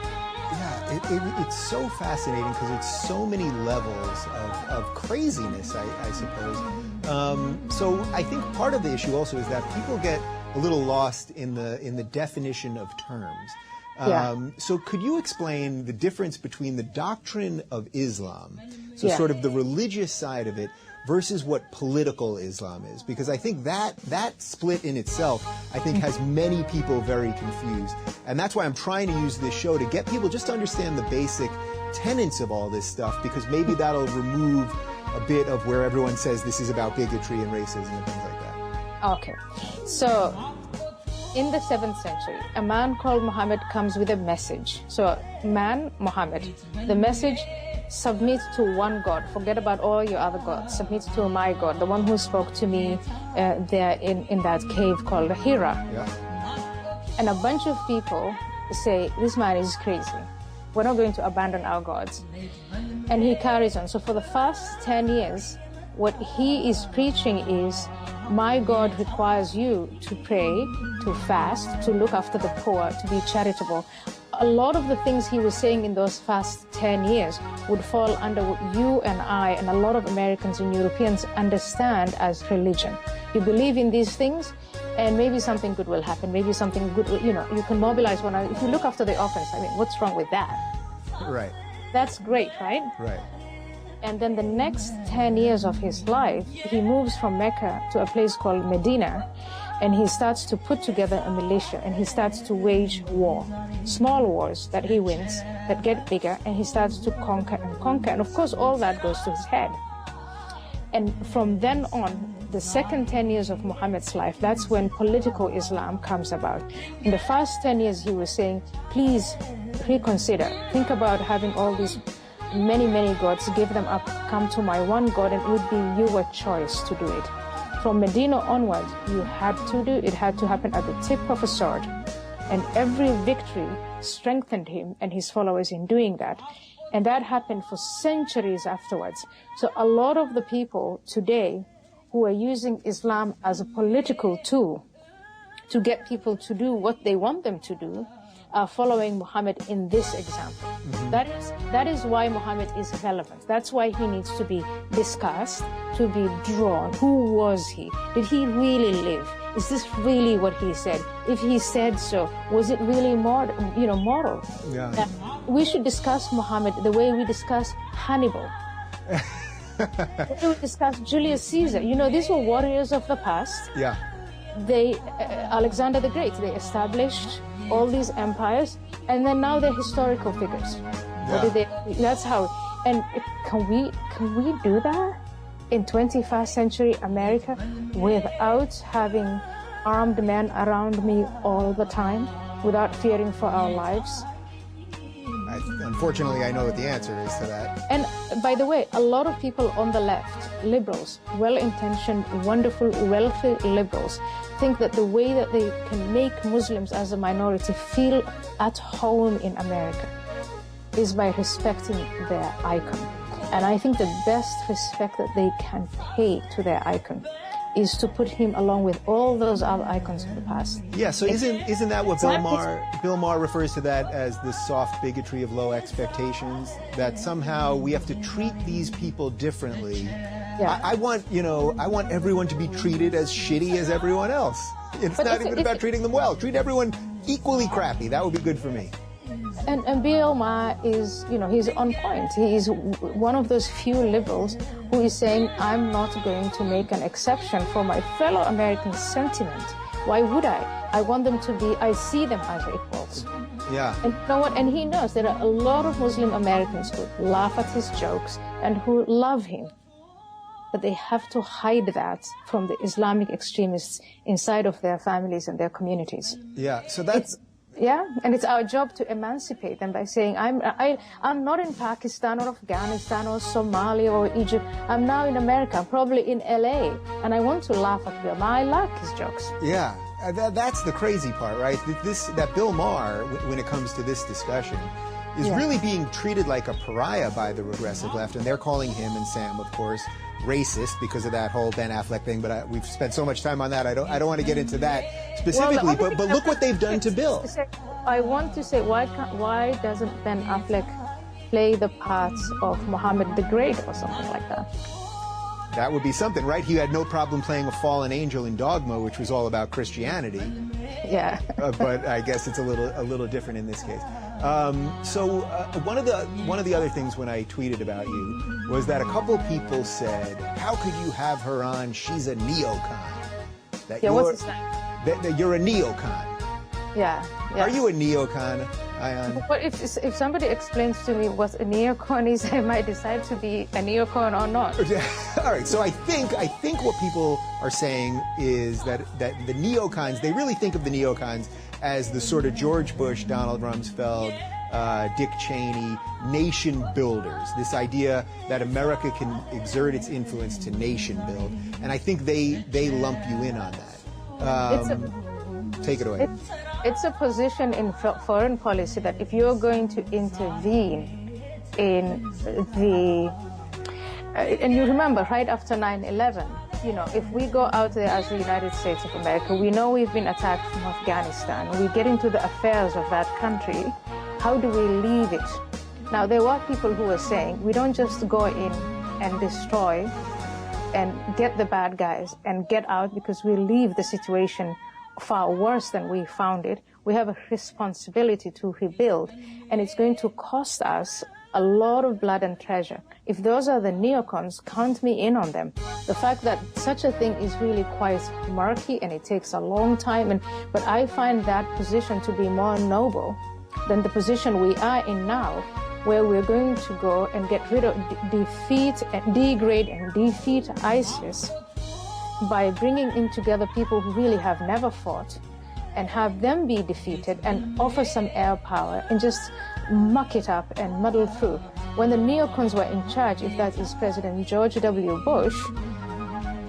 It's so fascinating because it's so many levels of craziness, I suppose. So I think part of the issue also is that people get a little lost in the definition of terms. So could you explain the difference between the doctrine of Islam, so sort of the religious side of it, versus what political Islam is? Because I think that split in itself, I think, has many people very confused. And that's why I'm trying to use this show to get people just to understand the basic tenets of all this stuff, because maybe that'll remove a bit of where everyone says this is about bigotry and racism and things like that. Okay. So, in the 7th century, a man called Muhammad comes with a message. So, Muhammad, the message: submit to one God. Forget about all your other gods. Submit to my God, the one who spoke to me there in that cave called Hira. And a bunch of people say, this man is crazy. We're not going to abandon our gods. And he carries on. So for the first 10 years, what he is preaching is, my God requires you to pray, to fast, to look after the poor, to be charitable. A lot of the things he was saying in those first 10 years would fall under what you and I and a lot of Americans and Europeans understand as religion. You believe in these things, and maybe something good will happen. Maybe something good, you can mobilize one. If you look after the orphans, I mean, what's wrong with that? Right. That's great, right? Right. And then the next 10 years of his life, he moves from Mecca to a place called Medina, and he starts to put together a militia, and he starts to wage war. Small wars that he wins, that get bigger, and he starts to conquer and conquer. And of course, all that goes to his head. And from then on, the second 10 years of Muhammad's life, that's when political Islam comes about. In the first 10 years, he was saying, please reconsider. Think about having all these many, many gods, give them up, come to my one God, and it would be your choice to do it. From Medina onwards, you had to do it, had to happen at the tip of a sword. And every victory strengthened him and his followers in doing that. And that happened for centuries afterwards. So a lot of the people today who are using Islam as a political tool to get people to do what they want them to do are following Muhammad in this example. That is why Muhammad is relevant. That's why he needs to be discussed, to be drawn. Who was he? Did he really live? Is this really what he said? If he said so, was it really moral? Yeah. We should discuss Muhammad the way we discuss Hannibal. The way we discuss Julius Caesar. These were warriors of the past. Yeah. Alexander the Great, they established all these empires, and then now they're historical figures. Yeah. That's how. And can we do that in 21st century America without having armed men around me all the time, without fearing for our lives? Unfortunately, I know what the answer is to that. And by the way, a lot of people on the left, liberals, well-intentioned, wonderful, wealthy liberals, think that the way that they can make Muslims as a minority feel at home in America is by respecting their icon. And I think the best respect that they can pay to their icon is to put him along with all those other icons of the past. Yeah, so isn't that what Bill Maher refers to that as the soft bigotry of low expectations? That somehow we have to treat these people differently. Yeah. I want everyone to be treated as shitty as everyone else. It's not even about treating them well. Treat everyone equally crappy. That would be good for me. And Bill Maher is, he's on point. He is one of those few liberals who is saying, I'm not going to make an exception for my fellow Americans' sentiment. Why would I? I want them to be, I see them as equals. Yeah. And you know what? And he knows there are a lot of Muslim Americans who laugh at his jokes and who love him. But they have to hide that from the Islamic extremists inside of their families and their communities. Yeah, so that's... And it's our job to emancipate them by saying, I'm not in Pakistan or Afghanistan or Somalia or Egypt. I'm now in America, I'm probably in LA, and I want to laugh at Bill Maher. I like his jokes. Yeah, that's the crazy part, right? That Bill Maher, when it comes to this discussion, is really being treated like a pariah by the regressive left, and they're calling him and Sam, of course, racist because of that whole Ben Affleck thing. But we've spent so much time on that. I don't want to get into that specifically. But look what they've done to Bill. I want to say, why doesn't Ben Affleck play the parts of Muhammad the Great or something like that? That would be something, right? He had no problem playing a fallen angel in Dogma, which was all about Christianity. Yeah. But I guess it's a little different in this case. So one of the other things when I tweeted about you was that a couple people said, "How could you have her on? She's a neocon." What's his name? That you're a neocon. Yeah. Are you a neocon, Ayan? But if somebody explains to me what a neocon is, I might decide to be a neocon or not. All right. So I think what people are saying is that the neocons, they really think of the neocons as the sort of George Bush, Donald Rumsfeld, Dick Cheney, nation builders. This idea that America can exert its influence to nation build, and I think they lump you in on that. Take it away. It's a position in foreign policy that if you're going to intervene in and you remember right after 9/11, if we go out there as the United States of America, we know we've been attacked from Afghanistan. We get into the affairs of that country. How do we leave it? Now, there were people who were saying, we don't just go in and destroy and get the bad guys and get out because we leave the situation far worse than we found it. We have a responsibility to rebuild, and it's going to cost us a lot of blood and treasure. If those are the neocons, count me in on them. The fact that such a thing is really quite murky and it takes a long time, but I find that position to be more noble than the position we are in now, where we're going to go and get rid of, defeat and degrade and defeat ISIS by bringing in together people who really have never fought and have them be defeated and offer some air power and just muck it up and muddle through. When the neocons were in charge, if that is President George W. Bush,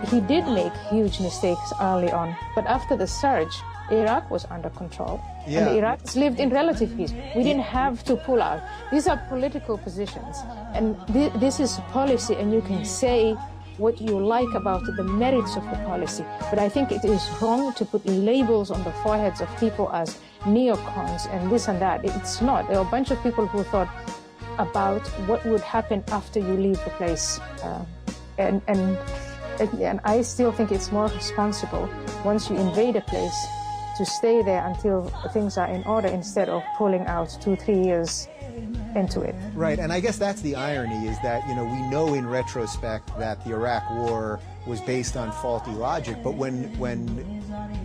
he did make huge mistakes early on. But after the surge, Iraq was under control. Yeah. And the Iraqis lived in relative peace. We didn't have to pull out. These are political positions. And this is policy, and you can say what you like about the merits of the policy. But I think it is wrong to put labels on the foreheads of people as neocons and this and that. It's not. There are a bunch of people who thought about what would happen after you leave the place. And I still think it's more responsible once you invade a place to stay there until things are in order instead of pulling out 2-3 years into it. Right, and I guess that's the irony, is that, you know, we know in retrospect that the Iraq War was based on faulty logic, but when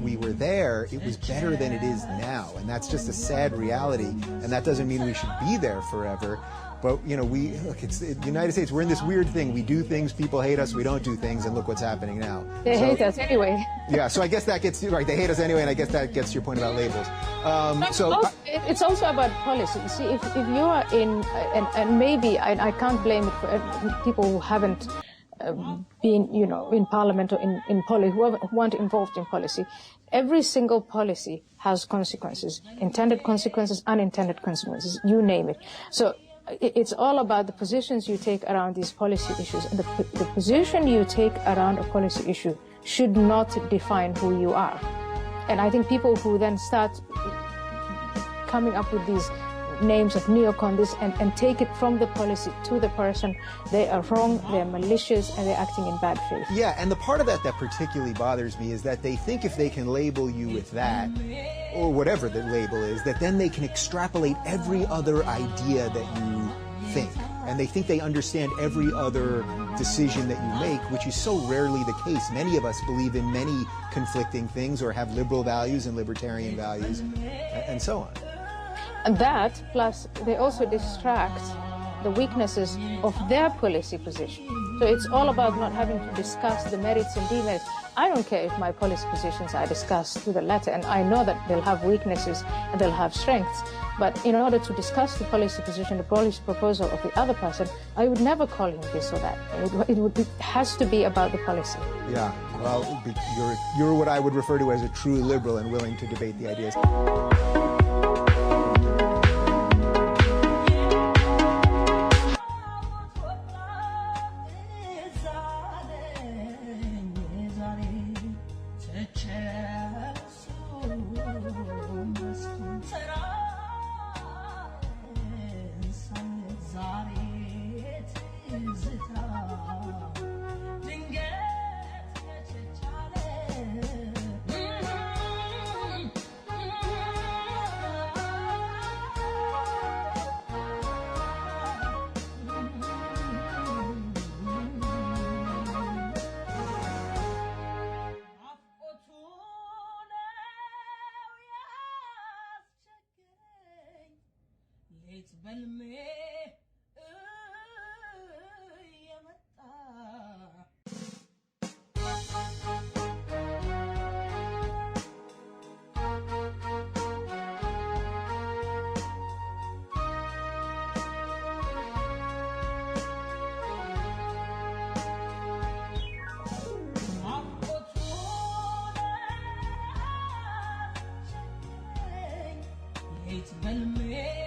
we were there, it was better than it is now, and that's just a sad reality, and that doesn't mean we should be there forever. But, you know, look, it's the United States, we're in this weird thing. We do things, people hate us, we don't do things, and look what's happening now. They hate us anyway. Yeah, so I guess that gets, right, they hate us anyway, and I guess that gets your point about labels. It's also about policy. You see, if you are in, and maybe, I can't blame it for people who haven't been, you know, in parliament or in policy, who weren't involved in policy. Every single policy has consequences, intended consequences, unintended consequences, you name it. So it's all about the positions you take around these policy issues. And the position you take around a policy issue should not define who you are. And I think people who then start coming up with these names of neocon and take it from the policy to the person, they are wrong, they're malicious, and they're acting in bad faith. Yeah, and the part of that particularly bothers me is that they think if they can label you with that, or whatever the label is, that then they can extrapolate every other idea that you think. And they think they understand every other decision that you make, which is so rarely the case. Many of us believe in many conflicting things or have liberal values and libertarian values, and so on. And that, plus they also distract the weaknesses of their policy position. So it's all about not having to discuss the merits and demerits. I don't care if my policy positions are discussed to the letter, and I know that they'll have weaknesses and they'll have strengths. But in order to discuss the policy position, the policy proposal of the other person, I would never call him this or that. It has to be about the policy. Yeah, well, you're what I would refer to as a true liberal and willing to debate the ideas. It's been me.